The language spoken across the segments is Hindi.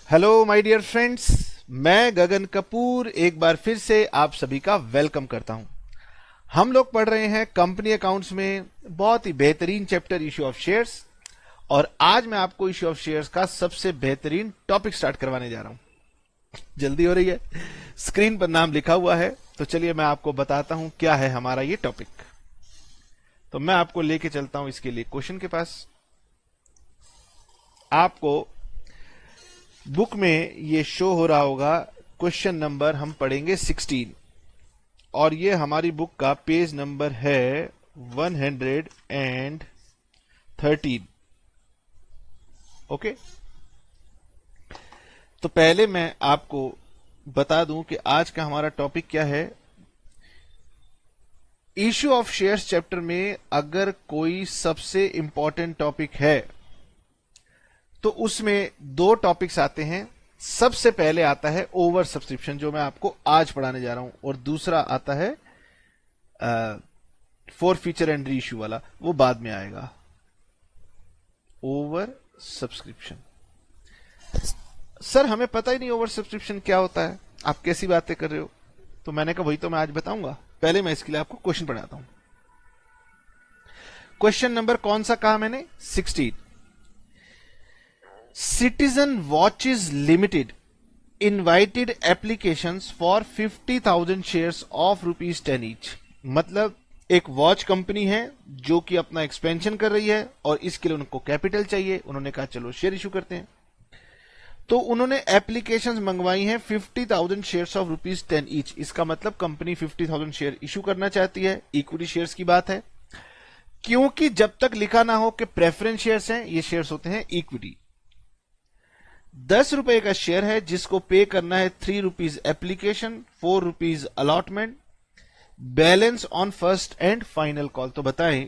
हेलो माय डियर फ्रेंड्स, मैं गगन कपूर एक बार फिर से आप सभी का वेलकम करता हूं। हम लोग पढ़ रहे हैं कंपनी अकाउंट्स में बहुत ही बेहतरीन चैप्टर इश्यू ऑफ शेयर्स, और आज मैं आपको इश्यू ऑफ शेयर्स का सबसे बेहतरीन टॉपिक स्टार्ट करवाने जा रहा हूं। जल्दी हो रही है, स्क्रीन पर नाम लिखा हुआ है, तो चलिए मैं आपको बताता हूं क्या है हमारा ये टॉपिक। तो मैं आपको लेके चलता हूं इसके लिए क्वेश्चन के पास। आपको बुक में ये शो हो रहा होगा, क्वेश्चन नंबर हम पढ़ेंगे 16, और ये हमारी बुक का पेज नंबर है 113। ओके, तो पहले मैं आपको बता दूं कि आज का हमारा टॉपिक क्या है। इश्यू ऑफ शेयर्स चैप्टर में अगर कोई सबसे इंपॉर्टेंट टॉपिक है तो उसमें दो टॉपिक्स आते हैं। सबसे पहले आता है ओवर सब्सक्रिप्शन, जो मैं आपको आज पढ़ाने जा रहा हूं, और दूसरा आता है for feature and re issue वाला, वो बाद में आएगा। ओवर सब्सक्रिप्शन, सर हमें पता ही नहीं ओवर सब्सक्रिप्शन क्या होता है, आप कैसी बातें कर रहे हो। तो मैंने कहा वही तो मैं आज बताऊंगा। पहले मैं इसके लिए आपको क्वेश्चन पढ़ाता हूं। क्वेश्चन नंबर कौन सा कहा मैंने? 16। Citizen Watches Limited invited applications for 50,000 shares of ₹10 each। मतलब एक वॉच कंपनी है जो कि अपना एक्सपेंशन कर रही है और इसके लिए उनको कैपिटल चाहिए। उन्होंने कहा चलो शेयर इशू करते हैं, तो उन्होंने एप्लीकेशंस मंगवाई हैं 50,000 शेयर्स ऑफ ₹10 ईच। इसका मतलब कंपनी 50,000 शेयर इशू करना चाहती है। इक्विटी शेयर्स की बात है, क्योंकि जब तक लिखा ना हो कि प्रेफरेंस शेयर्स हैं, ये शेयर्स होते हैं इक्विटी। 10 रुपए का शेयर है जिसको पे करना है ₹3 application, ₹4 allotment, balance on first and final call. तो बताएं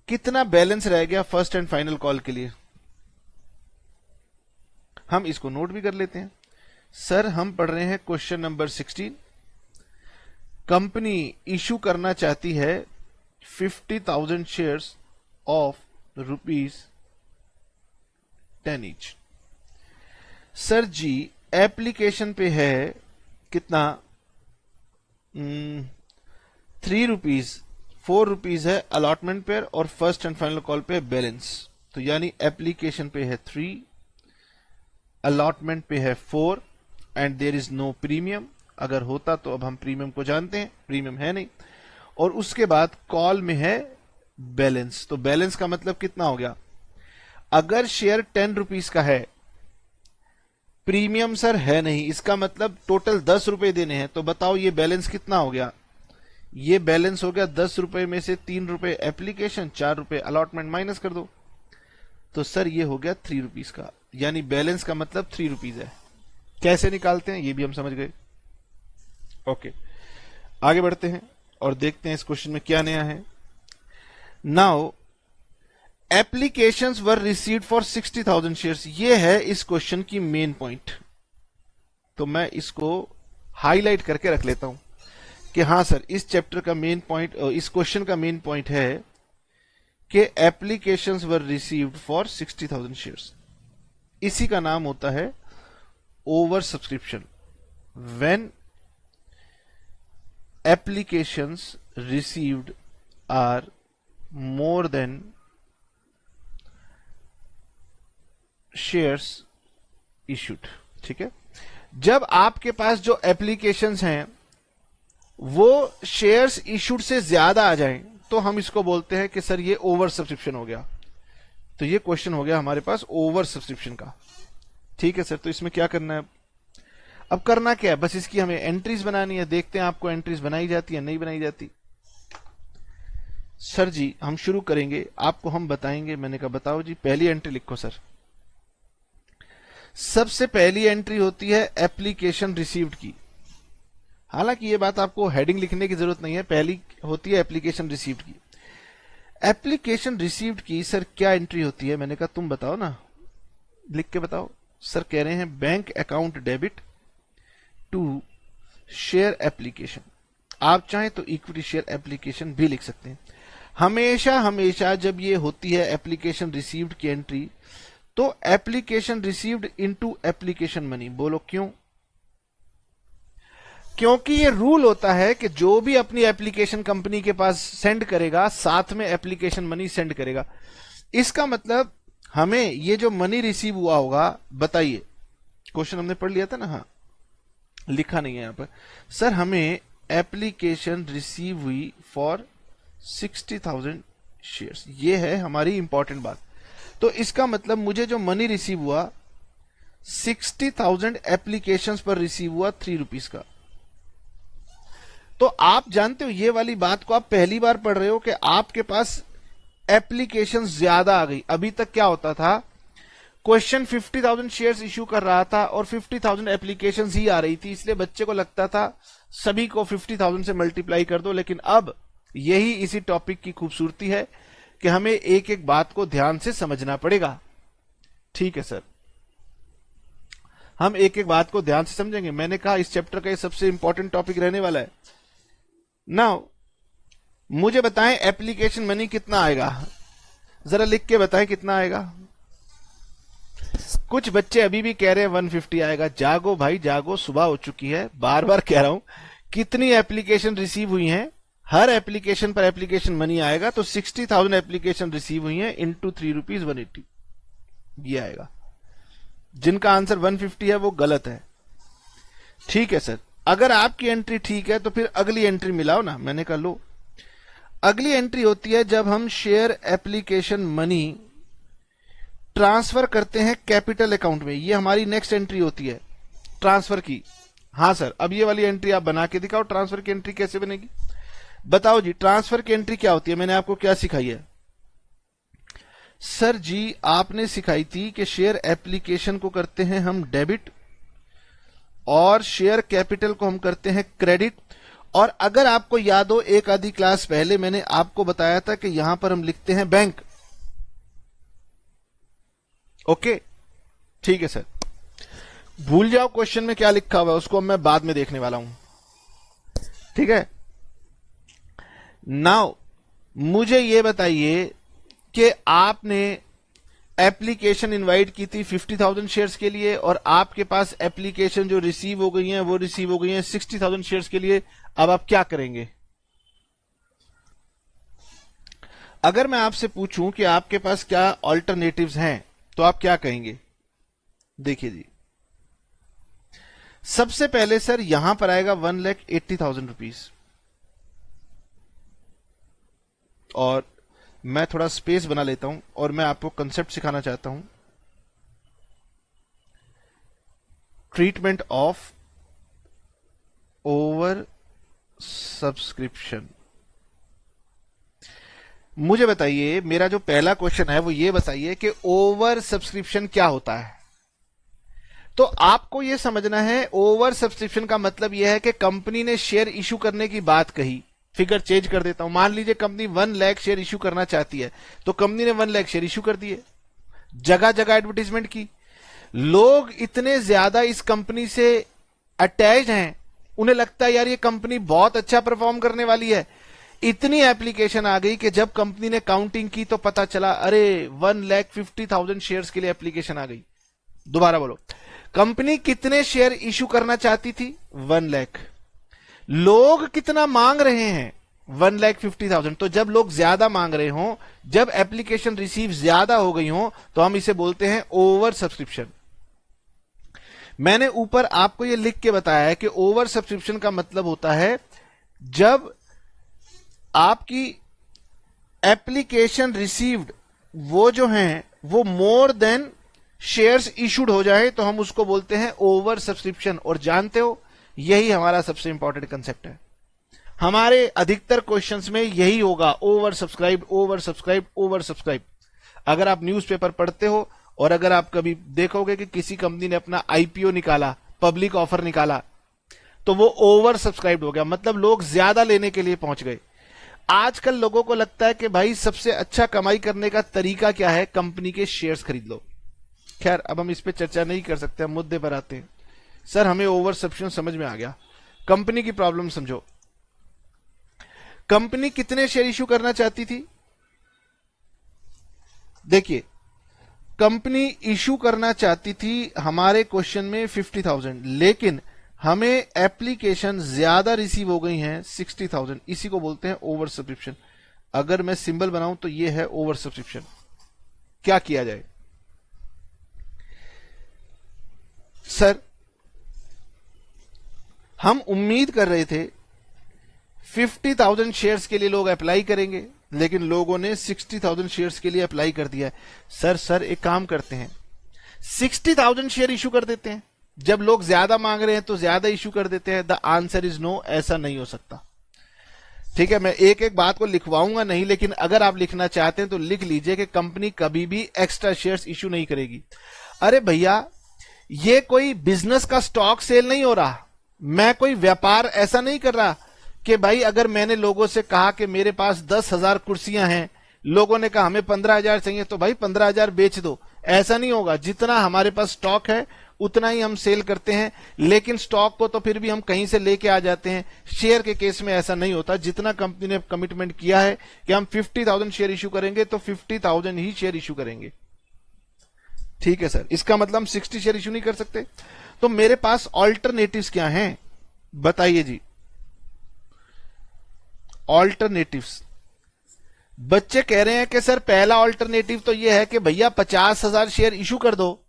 कितना बैलेंस रह गया फर्स्ट एंड फाइनल कॉल के लिए। हम इसको नोट भी कर लेते हैं। सर हम पढ़ रहे हैं क्वेश्चन नंबर 16। कंपनी इशू करना चाहती है 50,000 shares of ₹10 each. Sir ji application पे है कितना? ₹3, ₹4 है अलॉटमेंट पे, और फर्स्ट एंड फाइनल कॉल पे बैलेंस। तो यानी एप्लीकेशन पे है 3, अलॉटमेंट पे है 4, and there is no premium. अगर होता तो अब हम प्रीमियम को जानते हैं, प्रीमियम है नहीं। और उसके बाद कॉल में है बैलेंस। तो बैलेंस का मतलब कितना हो गया? अगर शेयर ₹10 का है, प्रीमियम सर है नहीं, इसका मतलब टोटल ₹10 देने हैं। तो बताओ ये बैलेंस कितना हो गया? ये बैलेंस हो गया ₹10 में से ₹3 एप्लीकेशन, ₹4 अलॉटमेंट, माइनस कर दो। तो सर ये हो गया ₹3 का, यानी बैलेंस का मतलब ₹3 है। कैसे निकालते हैं ये भी हम समझ गए। ओके, आगे बढ़ते हैं और देखते हैं इस क्वेश्चन में क्या नया है। Now applications were received for 60,000 shares, ये है इस क्वेश्चन की मेन पॉइंट। तो मैं इसको हाईलाइट करके रख लेता हूं कि हां सर इस चैप्टर का मेन पॉइंट, इस क्वेश्चन का मेन पॉइंट है कि applications were received for 60,000 shares. इसी का नाम होता है over subscription. When applications received are more than shares issued. ठीक है, जब आपके पास जो एप्लीकेशंस हैं वो शेयर्स इश्यूड से ज्यादा आ जाएं, तो हम इसको बोलते हैं कि सर ये ओवर सब्सक्रिप्शन हो गया। तो ये क्वेश्चन हो गया हमारे पास ओवर सब्सक्रिप्शन का। ठीक है सर, तो इसमें क्या करना है? अब करना क्या है, बस इसकी हमें एंट्रीज बनानी है। देखते हैं आपको एंट्रीज बनाई जाती है नहीं बनाई जाती। सर जी हम शुरू करेंगे, आपको हम बताएंगे। मैंने कहा बताओ जी, पहली एंट्री लिखो सर। सबसे पहली एंट्री होती है एप्लीकेशन रिसीव्ड की। हालांकि ये बात आपको हेडिंग लिखने की जरूरत नहीं है, पहली होती है एप्लीकेशन रिसीव्ड की। एप्लीकेशन रिसीव्ड की सर क्या एंट्री होती है? मैंने कहा तुम बताओ ना, लिख के बताओ। सर कह रहे हैं bank account debit to share application. आप चाहें तो इक्विटी शेयर एप्लीकेशन भी लिख सकते हैं। हमेशा हमेशा जब ये होती है एप्लीकेशन रिसीव्ड की एंट्री, तो application received into application money, बोलो क्यों? क्योंकि ये रूल होता है कि जो भी अपनी एप्लीकेशन कंपनी के पास सेंड करेगा साथ में एप्लीकेशन मनी सेंड करेगा। इसका मतलब हमें ये जो मनी रिसीव हुआ होगा, बताइए, क्वेश्चन हमने पढ़ लिया था ना, हाँ लिखा नहीं है यहां पर। सर हमें एप्लीकेशन रिसीव हुई फॉर 60,000 शेयर्स, ये है हमारी इंपॉर्टेंट बात। तो इसका मतलब मुझे जो मनी रिसीव हुआ 60,000 एप्लीकेशंस पर रिसीव हुआ 3 रुपीज का। तो आप जानते हो ये वाली बात को आप पहली बार पढ़ रहे हो कि आपके पास एप्लीकेशन ज्यादा आ गई। अभी तक क्या होता था, क्वेश्चन 50,000 शेयर्स इश्यू कर रहा था और 50,000 एप्लीकेशंस ही आ रही थी, इसलिए बच्चे को लगता था सभी को 50,000 से मल्टीप्लाई कर दो। लेकिन अब यही इसी टॉपिक की खूबसूरती है कि हमें एक एक बात को ध्यान से समझना पड़ेगा। ठीक है सर, हम एक एक बात को ध्यान से समझेंगे। मैंने कहा इस चैप्टर का ये सबसे इंपॉर्टेंट टॉपिक रहने वाला है। नाउ मुझे बताएं एप्लीकेशन मनी कितना आएगा, जरा लिख के बताएं कितना आएगा। कुछ बच्चे अभी भी कह रहे हैं 150 आएगा। जागो भाई जागो, सुबह हो चुकी है। बार बार कह रहा हूं, कितनी एप्लीकेशन रिसीव हुई हैं, हर एप्लीकेशन पर एप्लीकेशन मनी आएगा। तो 60,000 एप्लीकेशन रिसीव हुई हैं इंटू 3 रुपीज 180, ये आएगा। जिनका आंसर 150 है वो गलत है। ठीक है सर, अगर आपकी एंट्री ठीक है तो फिर अगली एंट्री मिलाओ ना। मैंने कहा लो, अगली एंट्री होती है जब हम शेयर एप्लीकेशन मनी ट्रांसफर करते हैं कैपिटल अकाउंट में। ये हमारी नेक्स्ट एंट्री होती है ट्रांसफर की। हाँ सर, अब ये वाली एंट्री आप बना के दिखाओ। ट्रांसफर की एंट्री कैसे बनेगी बताओ जी। ट्रांसफर की एंट्री क्या होती है, मैंने आपको क्या सिखाई है? सर जी आपने सिखाई थी कि शेयर एप्लीकेशन को करते हैं हम डेबिट और शेयर कैपिटल को हम करते हैं क्रेडिट। और अगर आपको याद हो, एक आधी क्लास पहले मैंने आपको बताया था कि यहां पर हम लिखते हैं बैंक। ओके ठीक है सर, भूल जाओ क्वेश्चन में क्या लिखा हुआ है, उसको मैं बाद में देखने वाला हूं। ठीक है, नाउ मुझे यह बताइए कि आपने एप्लीकेशन इनवाइट की थी 50,000 शेयर्स के लिए और आपके पास एप्लीकेशन जो रिसीव हो गई हैं वो रिसीव हो गई हैं 60,000 शेयर्स के लिए। अब आप क्या करेंगे? अगर मैं आपसे पूछूं कि आपके पास क्या ऑल्टरनेटिव्स हैं तो आप क्या कहेंगे? देखिए जी, सबसे पहले सर यहां पर आएगा 1,80,000 रुपीज। और मैं थोड़ा स्पेस बना लेता हूं और मैं आपको कंसेप्ट सिखाना चाहता हूं। Treatment of over subscription. मुझे बताइए, मेरा जो पहला क्वेश्चन है वो ये बताइए कि ओवर सब्सक्रिप्शन क्या होता है। तो आपको यह समझना है, ओवर सब्सक्रिप्शन का मतलब यह है कि कंपनी ने शेयर इशू करने की बात कही। फिगर चेंज कर देता हूं, मान लीजिए कंपनी 1 लाख शेयर इशू करना चाहती है, तो कंपनी ने 1 लाख शेयर इशू कर दिए, जगह जगह एडवर्टीजमेंट की, लोग इतने ज्यादा इस कंपनी से अटैच हैं, उन्हें लगता है यार ये कंपनी बहुत अच्छा परफॉर्म करने वाली है। इतनी एप्लीकेशन आ गई कि जब कंपनी ने काउंटिंग की तो पता चला अरे 1,50,000 शेयर्स के लिए एप्लीकेशन आ गई। दोबारा बोलो, कंपनी कितने शेयर इशू करना चाहती थी? 1 लाख। लोग कितना मांग रहे हैं? 1,50,000। तो जब लोग ज्यादा मांग रहे हों, जब एप्लीकेशन रिसीव ज्यादा हो गई हो, तो हम इसे बोलते हैं ओवर सब्सक्रिप्शन। मैंने ऊपर आपको यह लिख के बताया है कि ओवर सब्सक्रिप्शन का मतलब होता है जब आपकी एप्लीकेशन रिसीव्ड वो जो हैं वो मोर देन शेयर्स इशूड हो जाए तो हम उसको बोलते हैं ओवर सब्सक्रिप्शन। और जानते हो, यही हमारा सबसे इंपॉर्टेंट कंसेप्ट है। हमारे अधिकतर क्वेश्चंस में यही होगा, over subscribe, over subscribe, over subscribe. अगर आप न्यूज़पेपर पढ़ते हो और अगर आप कभी देखोगे कि किसी कंपनी ने अपना आईपीओ निकाला, पब्लिक ऑफर निकाला, तो वो ओवर सब्सक्राइब हो गया, मतलब लोग ज्यादा लेने के लिए पहुंच गए। आजकल लोगों को लगता है कि भाई सबसे अच्छा कमाई करने का तरीका क्या है? कंपनी के शेयर्स खरीद लो। खैर अब हम इस पे चर्चा नहीं कर सकते, हम मुद्दे पर आते हैं। सर हमें ओवर सब्सक्रिप्शन समझ में आ गया, कंपनी की प्रॉब्लम समझो। कंपनी कितने शेयर इश्यू करना चाहती थी? देखिए, कंपनी इशू करना चाहती थी हमारे क्वेश्चन में 50,000, लेकिन हमें एप्लीकेशन ज्यादा रिसीव हो गई हैं 60,000। इसी को बोलते हैं ओवर सब्सक्रिप्शन। अगर मैं सिंबल बनाऊं तो ये है ओवर सब्सक्रिप्शन। क्या किया जाए? सर, हम उम्मीद कर रहे थे 50,000 शेयर्स के लिए लोग अप्लाई करेंगे, लेकिन लोगों ने 60,000 शेयर्स के लिए अप्लाई कर दिया है। सर एक काम करते हैं, 60,000 शेयर इशू कर देते हैं। जब लोग ज्यादा मांग रहे हैं तो ज्यादा इशू कर देते हैं। द आंसर इज नो, ऐसा नहीं हो सकता। ठीक है, मैं एक एक बात को लिखवाऊंगा नहीं, लेकिन अगर आप लिखना चाहते हैं तो लिख लीजिए कि कंपनी कभी भी एक्स्ट्रा शेयर्स इशू नहीं करेगी। अरे भैया, ये कोई बिजनेस का स्टॉक सेल नहीं हो रहा। मैं कोई व्यापार ऐसा नहीं कर रहा कि भाई अगर मैंने लोगों से कहा कि मेरे पास 10,000 कुर्सियां हैं, लोगों ने कहा हमें 15,000 चाहिए, तो भाई 15,000 बेच दो। ऐसा नहीं होगा। जितना हमारे पास स्टॉक है उतना ही हम सेल करते हैं, लेकिन स्टॉक को तो फिर भी हम कहीं से लेके आ जाते हैं। शेयर के केस में ऐसा नहीं होता। जितना कंपनी ने कमिटमेंट किया है कि हम 50,000 शेयर इशू करेंगे तो 50,000 ही शेयर इशू करेंगे। ठीक है सर, इसका मतलब हम 60 शेयर इशू नहीं कर सकते। तो मेरे पास ऑल्टरनेटिव्स क्या हैं, बताइए जी। ऑल्टरनेटिव्स, बच्चे कह रहे हैं कि सर पहला ऑल्टरनेटिव तो यह है कि भैया 50,000 शेयर इशू कर दो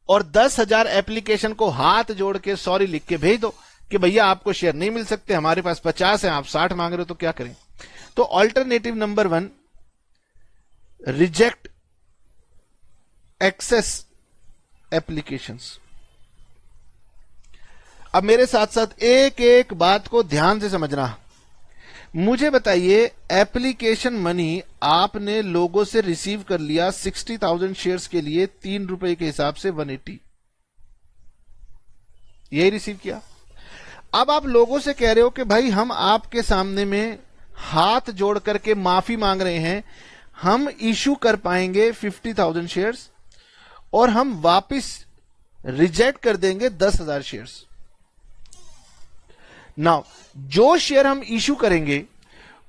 और 10,000 एप्लीकेशन को हाथ जोड़ के सॉरी लिख के भेज दो कि भैया आपको शेयर नहीं मिल सकते, हमारे पास 50 है, आप 60 मांग रहे हो, तो क्या करें? तो alternative number 1, reject excess applications. अब मेरे साथ साथ एक एक बात को ध्यान से समझना। मुझे बताइए, एप्लीकेशन मनी आपने लोगों से रिसीव कर लिया 60,000 शेयर्स के लिए 3 रुपए के हिसाब से 180, यही रिसीव किया। अब आप लोगों से कह रहे हो कि भाई हम आपके सामने में हाथ जोड़ करके माफी मांग रहे हैं, हम इशू कर पाएंगे 50,000 शेयर्स और हम वापस रिजेक्ट कर देंगे 10,000 शेयर्स। नाउ, जो शेयर हम इशू करेंगे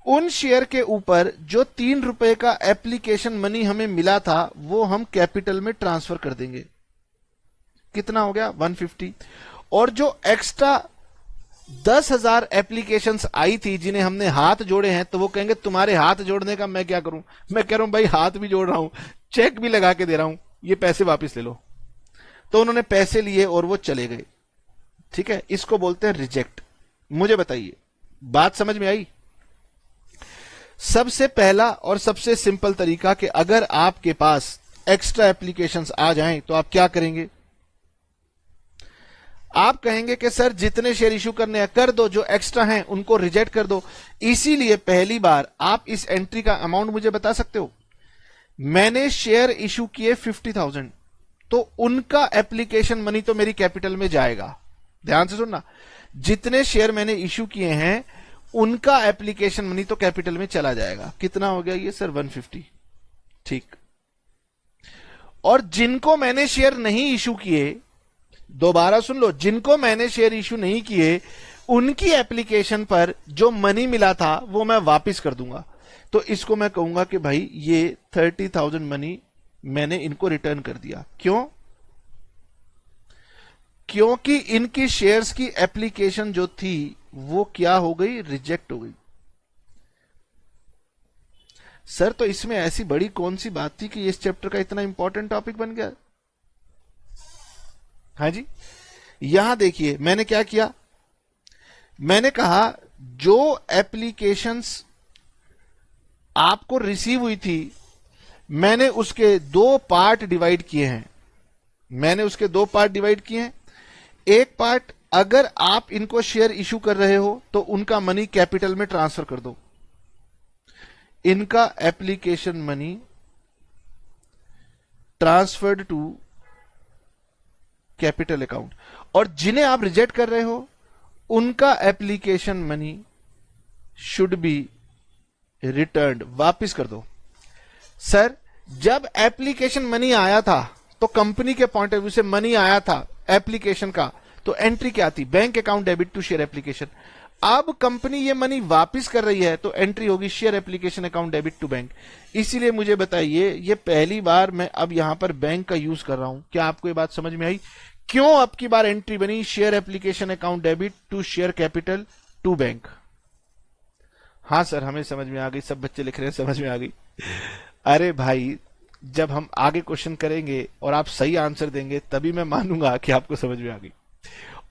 उन शेयर के ऊपर जो 3 रुपए का एप्लीकेशन मनी हमें मिला था वो हम कैपिटल में ट्रांसफर कर देंगे। कितना हो गया? 150। और जो एक्स्ट्रा 10,000 एप्लीकेशंस आई थी जिन्हें हमने हाथ जोड़े हैं, तो वो कहेंगे तुम्हारे हाथ जोड़ने का मैं क्या करूं? मैं कह रहा हूं भाई हाथ भी जोड़ रहा हूं, चेक भी लगा के दे रहा हूं, ये पैसे वापस ले लो। तो उन्होंने पैसे लिए और वो चले गए। ठीक है, इसको बोलते हैं रिजेक्ट। मुझे बताइए, बात समझ में आई? सबसे पहला और सबसे सिंपल तरीका कि अगर आपके पास एक्स्ट्रा एप्लीकेशंस आ जाएं तो आप क्या करेंगे? आप कहेंगे कि सर जितने शेयर इशू करने हैं कर दो, जो एक्स्ट्रा हैं उनको रिजेक्ट कर दो। इसीलिए पहली बार आप इस एंट्री का अमाउंट मुझे बता सकते हो? मैंने शेयर इशू किए 50,000, तो उनका एप्लीकेशन मनी तो मेरी कैपिटल में जाएगा। ध्यान से सुनना, जितने शेयर मैंने इशू किए हैं उनका एप्लीकेशन मनी तो कैपिटल में चला जाएगा। कितना हो गया ये सर? 150। ठीक। और जिनको मैंने शेयर नहीं इशू किए, दोबारा सुन लो, जिनको मैंने शेयर इशू नहीं किए उनकी एप्लीकेशन पर जो मनी मिला था वो मैं वापस कर दूंगा। तो इसको मैं कहूंगा कि भाई ये 30,000 मनी मैंने इनको रिटर्न कर दिया। क्यों? क्योंकि इनकी शेयर्स की एप्लीकेशन जो थी वो क्या हो गई? रिजेक्ट हो गई। सर तो इसमें ऐसी बड़ी कौन सी बात थी कि इस चैप्टर का इतना इंपॉर्टेंट टॉपिक बन गया? हाँ जी, यहां देखिए मैंने क्या किया। मैंने कहा जो एप्लीकेशंस आपको रिसीव हुई थी मैंने उसके 2 पार्ट डिवाइड किए हैं। एक पार्ट, अगर आप इनको शेयर इशू कर रहे हो तो उनका मनी कैपिटल में ट्रांसफर कर दो। इनका application money transferred to capital account. और जिन्हें आप रिजेक्ट कर रहे हो उनका application money should be returned, वापिस कर दो। सर जब एप्लीकेशन मनी आया था तो कंपनी के पॉइंट ऑफ व्यू से मनी आया था एप्लीकेशन का, तो एंट्री क्या थी? Bank account debit to share application. अब कंपनी ये मनी वापस कर रही है तो एंट्री होगी share application account debit to bank. इसीलिए मुझे बताइए, ये पहली बार मैं अब यहां पर बैंक का यूज कर रहा हूं, क्या आपको ये बात समझ में आई? क्यों अब की बार एंट्री बनी share application account debit to share capital to bank? हाँ सर, हमें समझ में आ गई, सब बच्चे लिख रहे हैं समझ में आ गई। अरे भाई, जब हम आगे क्वेश्चन करेंगे और आप सही आंसर देंगे तभी मैं मानूंगा कि आपको समझ में आ गई।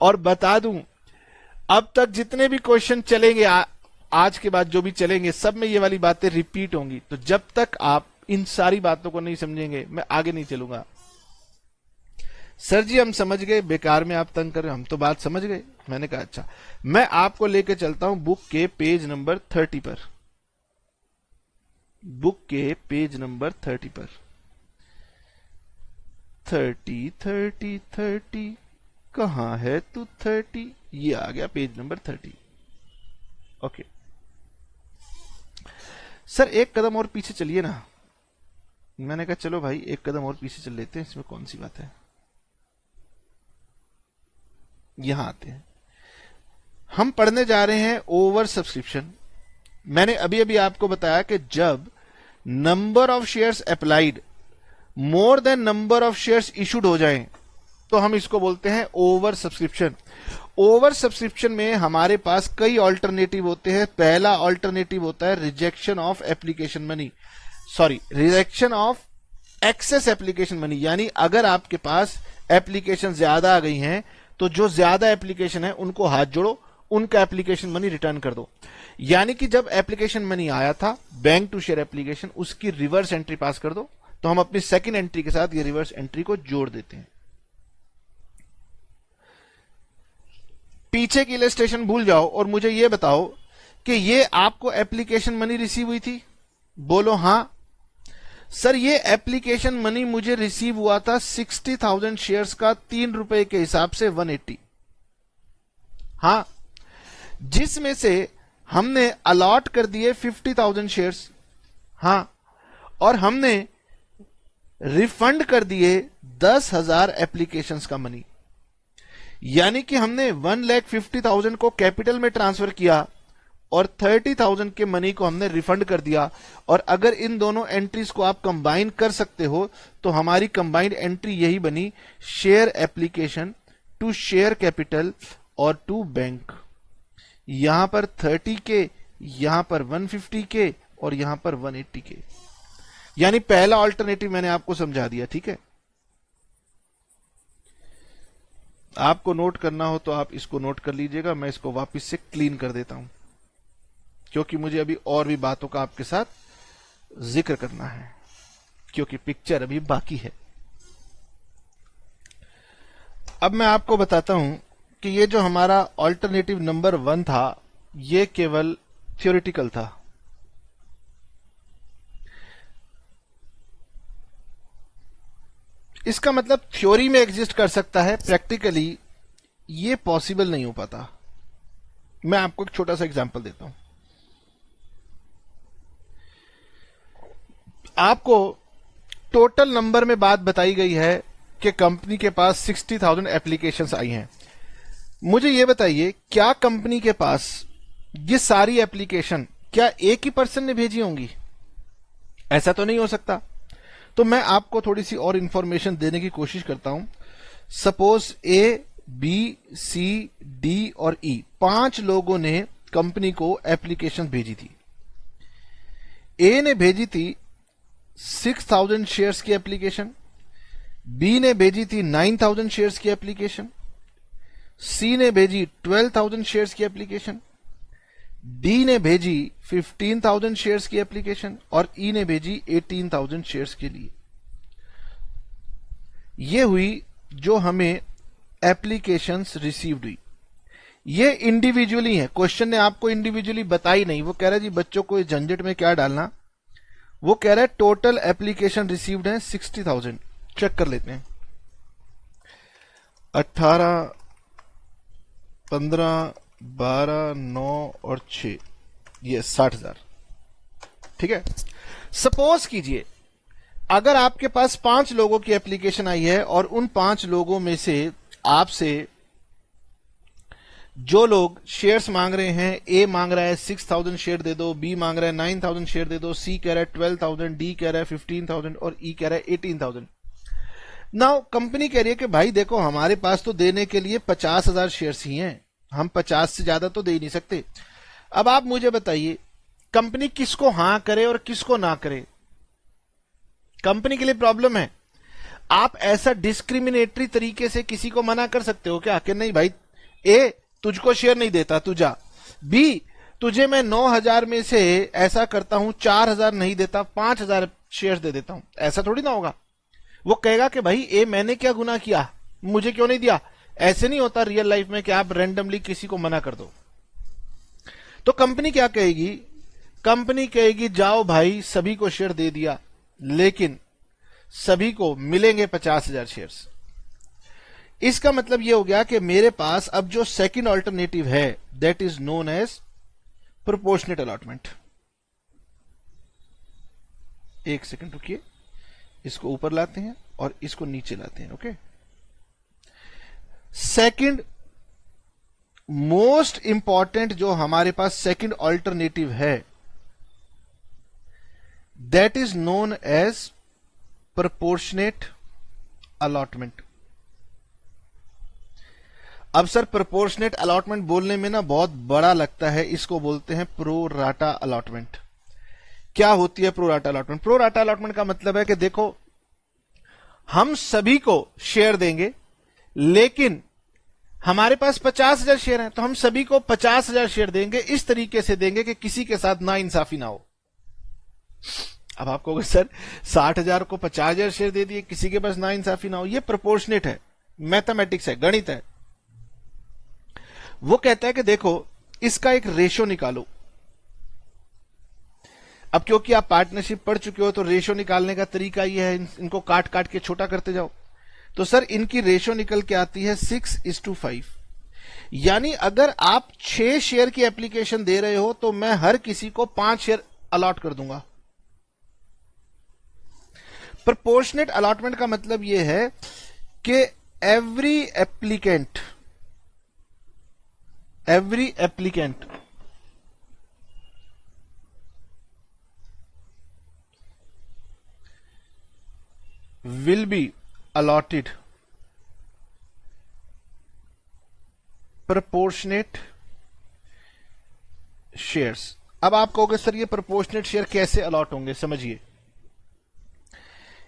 और बता दूं, अब तक जितने भी क्वेश्चन चलेंगे आज के बाद जो भी चलेंगे, सब में ये वाली बातें रिपीट होंगी। तो जब तक आप इन सारी बातों को नहीं समझेंगे मैं आगे नहीं चलूंगा। सर जी हम समझ गए, बेकार में आप तंग कर रहे हो, हम तो बात समझ गए। मैंने कहा अच्छा, मैं आपको लेके चलता हूं बुक के पेज नंबर 30 पर। बुक के पेज नंबर 30 पर 30 कहां है तू 30? ये आ गया पेज नंबर 30। ओके सर, एक कदम और पीछे चलिए ना। मैंने कहा चलो भाई एक कदम और पीछे चल लेते हैं, इसमें कौन सी बात है। यहां आते हैं, हम पढ़ने जा रहे हैं ओवर सब्सक्रिप्शन। मैंने अभी अभी आपको बताया कि जब number of shares applied more than number of shares issued हो जाएं तो हम इसको बोलते हैं ओवर सब्सक्रिप्शन। ओवर सब्सक्रिप्शन में हमारे पास कई ऑल्टरनेटिव होते हैं। पहला ऑल्टरनेटिव होता है rejection of application money, rejection of excess application money. यानी अगर आपके पास एप्लीकेशन ज्यादा आ गई हैं तो जो ज्यादा एप्लीकेशन है उनको हाथ जोड़ो, उनका एप्लीकेशन मनी रिटर्न कर दो। यानी कि जब एप्लीकेशन मनी आया था बैंक टू शेयर एप्लीकेशन, उसकी रिवर्स एंट्री पास कर दो। तो हम अपनी सेकंड एंट्री के साथ ये रिवर्स एंट्री को जोड़ देते हैं। पीछे की इलस्ट्रेशन भूल जाओ और मुझे यह बताओ कि ये आपको एप्लीकेशन मनी रिसीव हुई थी? बोलो हां। सर ये एप्लीकेशन मनी मुझे रिसीव हुआ था 60,000 शेयर्स का 3 रुपए के हिसाब से 180। हां, जिसमें से हमने अलॉट कर दिए 50,000 शेयर्स। हां, और हमने रिफंड कर दिए 10,000 एप्लीकेशंस का मनी। यानी कि हमने 1,50,000 को कैपिटल में ट्रांसफर किया और 30,000 के मनी को हमने रिफंड कर दिया। और अगर इन दोनों एंट्रीज को आप कंबाइन कर सकते हो तो हमारी कंबाइंड एंट्री यही बनी, share application to share capital और टू बैंक। यहां पर 30 के, यहां पर 150 के और यहां पर 180 के। यानी पहला ऑल्टरनेटिव मैंने आपको समझा दिया, ठीक है। आपको नोट करना हो तो आप इसको नोट कर लीजिएगा, मैं इसको वापस से क्लीन कर देता हूं क्योंकि मुझे अभी और भी बातों का आपके साथ जिक्र करना है, क्योंकि पिक्चर अभी बाकी है। अब मैं आपको बताता हूं कि ये जो हमारा ऑल्टरनेटिव नंबर 1 था ये केवल थ्योरेटिकल था। इसका मतलब थ्योरी में एग्जिस्ट कर सकता है, प्रैक्टिकली ये पॉसिबल नहीं हो पाता। मैं आपको एक छोटा सा एग्जांपल देता हूं। आपको टोटल नंबर में बात बताई गई है कि कंपनी के पास 60,000 एप्लीकेशंस आई हैं। मुझे यह बताइए, क्या कंपनी के पास ये सारी एप्लीकेशन क्या एक ही पर्सन ने भेजी होंगी? ऐसा तो नहीं हो सकता। तो मैं आपको थोड़ी सी और इंफॉर्मेशन देने की कोशिश करता हूं। सपोज ए, बी, सी, डी और ई 5 लोगों ने कंपनी को एप्लीकेशन भेजी थी। ए ने भेजी थी 6,000 शेयर्स की एप्लीकेशन, बी ने भेजी थी 9,000 शेयर्स की एप्लीकेशन, सी ने भेजी 12,000 शेयर्स की एप्लीकेशन, डी ने भेजी 15,000 शेयर्स की एप्लीकेशन और ई ने भेजी 18,000 शेयर्स के लिए। ये हुई जो हमें एप्लीकेशंस रिसीव्ड हुई। ये इंडिविजुअली है, क्वेश्चन ने आपको इंडिविजुअली बताई नहीं। वो कह रहा है जी बच्चों को इस झंझट में क्या डालना। वो कह रहा है टोटल एप्लीकेशन रिसीव्ड है 60,000। चेक कर लेते हैं। 18, 15, 12, 9 और 6, ये 60,000। ठीक है। सपोज कीजिए अगर आपके पास 5 लोगों की एप्लीकेशन आई है और उन 5 लोगों में से आपसे जो लोग शेयर्स मांग रहे हैं, ए मांग रहा है 6000 शेयर दे दो, बी मांग रहा है 9000 शेयर दे दो, सी कह रहा है 12000, डी कह रहा है 15000 और ई कह रहा है 18000। नाउ कंपनी कह रही है कि भाई देखो हमारे पास तो देने के लिए 50,000 शेयर्स ही हैं, हम 50 से ज्यादा तो दे ही नहीं सकते। अब आप मुझे बताइए कंपनी किसको हां करे और किसको ना करे? कंपनी के लिए प्रॉब्लम है। आप ऐसा डिस्क्रिमिनेटरी तरीके से किसी को मना कर सकते हो क्या कि नहीं भाई ए तुझको शेयर नहीं देता तू जा, बी तुझे मैं 9,000 में से ऐसा करता हूं 4,000 नहीं देता, 5,000 शेयर दे देता हूं? ऐसा थोड़ी ना होगा। वो कहेगा कि भाई ए मैंने क्या गुनाह किया, मुझे क्यों नहीं दिया? ऐसे नहीं होता रियल लाइफ में कि आप रैंडमली किसी को मना कर दो। तो कंपनी क्या कहेगी? कंपनी कहेगी जाओ भाई सभी को शेयर दे दिया, लेकिन सभी को मिलेंगे 50,000 शेयर्स। इसका मतलब यह हो गया कि मेरे पास अब जो सेकंड ऑल्टरनेटिव है that is known as proportionate allotment. एक सेकंड रुकिए, इसको ऊपर लाते हैं और इसको नीचे लाते हैं। ओके, सेकंड मोस्ट इंपॉर्टेंट जो हमारे पास सेकंड ऑल्टरनेटिव है that is known as proportionate allotment. अब सर प्रोपोर्शनेट अलॉटमेंट बोलने में ना बहुत बड़ा लगता है, इसको बोलते हैं प्रो राटा अलॉटमेंट। क्या होती है pro rata allotment? Pro rata allotment का मतलब है कि देखो हम सभी को शेयर देंगे, लेकिन हमारे पास 50,000 शेयर हैं तो हम सभी को 50,000 शेयर देंगे, इस तरीके से देंगे कि किसी के साथ ना इंसाफी ना हो। अब आप कहोगे सर 60,000 को 50,000 शेयर दे दिए, किसी के पास ना इंसाफी ना हो। ये प्रोपोर्शनेट है, मैथमेटिक्स है, गणित है। वो कहता है कि देखो इसका एक रेशो निकालो। अब क्योंकि आप पार्टनरशिप पढ़ चुके हो तो रेशो निकालने का तरीका ये है, इनको काट काट के छोटा करते जाओ। तो सर इनकी रेशो निकल के आती है 6:5। यानी अगर आप 6 शेयर की एप्लीकेशन दे रहे हो तो मैं हर किसी को 5 शेयर अलॉट कर दूंगा। प्रोपोर्शनेट अलॉटमेंट का मतलब यह है कि every applicant will be allotted proportionate shares। अब आप कहोगे सर ये प्रोपोर्शनेट शेयर कैसे अलॉट होंगे? समझिए,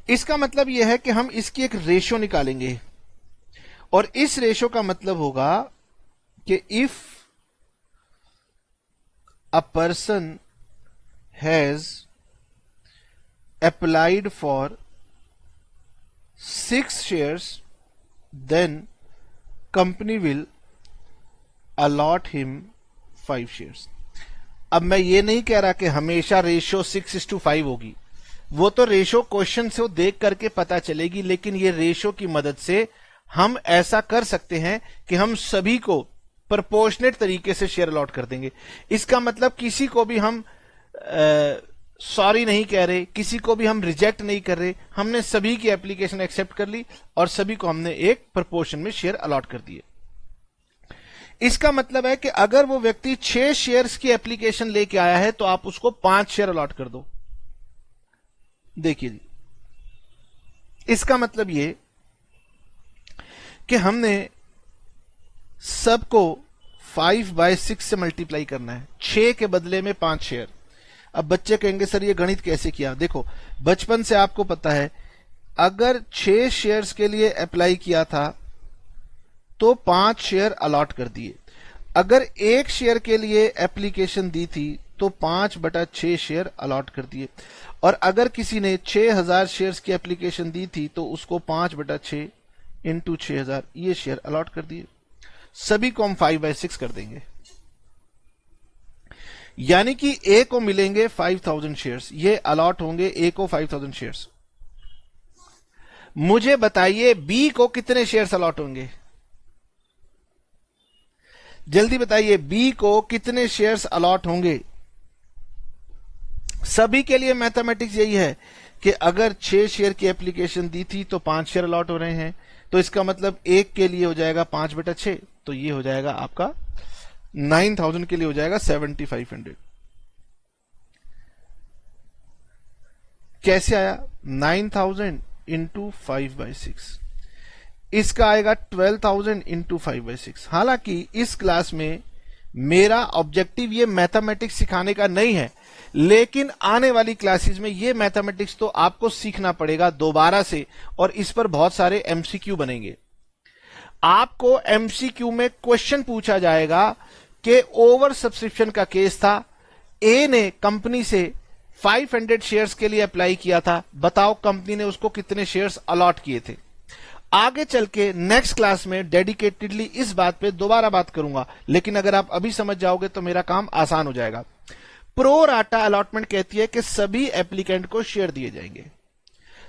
इसका मतलब यह है कि हम इसकी एक रेशो निकालेंगे और इस रेशो का मतलब होगा कि if a person has applied for 6 shares, then company will allot him 5 shares। अब मैं ये नहीं कह रहा कि हमेशा रेशो 6:5 होगी, वो तो रेशो क्वेश्चन से देख करके पता चलेगी, लेकिन ये रेशो की मदद से हम ऐसा कर सकते हैं कि हम सभी को प्रोपोर्शनेट तरीके से शेयर अलॉट कर देंगे। इसका मतलब किसी को भी हम सॉरी नहीं कह रहे, किसी को भी हम रिजेक्ट नहीं कर रहे, हमने सभी की एप्लीकेशन एक्सेप्ट कर ली और सभी को हमने एक प्रोपोर्शन में शेयर अलॉट कर दिए। इसका मतलब है कि अगर वो व्यक्ति 6 शेयर्स की एप्लीकेशन लेके आया है तो आप उसको 5 शेयर अलॉट कर दो। देखिए जी, इसका मतलब ये कि हमने सबको 5/6 से मल्टीप्लाई करना है, 6 के बदले में 5 शेयर। अब बच्चे कहेंगे सर ये गणित कैसे किया? देखो बचपन से आपको पता है अगर 6 शेयर्स के लिए अप्लाई किया था तो 5 शेयर अलॉट कर दिए। अगर 1 शेयर के लिए एप्लीकेशन दी थी तो 5/6 शेयर अलॉट कर दिए। और अगर किसी ने 6,000 शेयर्स की एप्लीकेशन दी थी तो उसको 5/6 इंटू 6,000 ये शेयर अलॉट कर दिए। सभी को हम 5/6 कर देंगे, यानी कि ए को मिलेंगे 5,000 शेयर्स, ये अलॉट होंगे ए को 5,000 शेयर्स। मुझे बताइए बी को कितने शेयर्स अलॉट होंगे? जल्दी बताइए बी को कितने शेयर्स अलॉट होंगे? सभी के लिए मैथमेटिक्स यही है कि अगर 6 शेयर की एप्लीकेशन दी थी तो 5 शेयर अलॉट हो रहे हैं, तो इसका मतलब एक के लिए हो जाएगा 5/6, तो ये हो जाएगा आपका 9000 के लिए हो जाएगा 7500। कैसे आया? 9000 इंटू 5/6, इसका आएगा 12000 इंटू 5/6। हालांकि इस क्लास में मेरा ऑब्जेक्टिव ये मैथमेटिक्स सिखाने का नहीं है, लेकिन आने वाली क्लासेस में ये मैथमेटिक्स तो आपको सीखना पड़ेगा दोबारा से, और इस पर बहुत सारे एमसीक्यू बनेंगे। आपको एमसीक्यू में क्वेश्चन पूछा जाएगा कि ओवर सब्सक्रिप्शन का केस था, ए ने कंपनी से 500 शेयर्स के लिए अप्लाई किया था, बताओ कंपनी ने उसको कितने शेयर्स अलॉट किए थे। आगे चल के नेक्स्ट क्लास में डेडिकेटेडली इस बात पे दोबारा बात करूंगा, लेकिन अगर आप अभी समझ जाओगे तो मेरा काम आसान हो जाएगा। प्रो राटा अलॉटमेंट कहती है कि सभी एप्लीकेंट को शेयर दिए जाएंगे,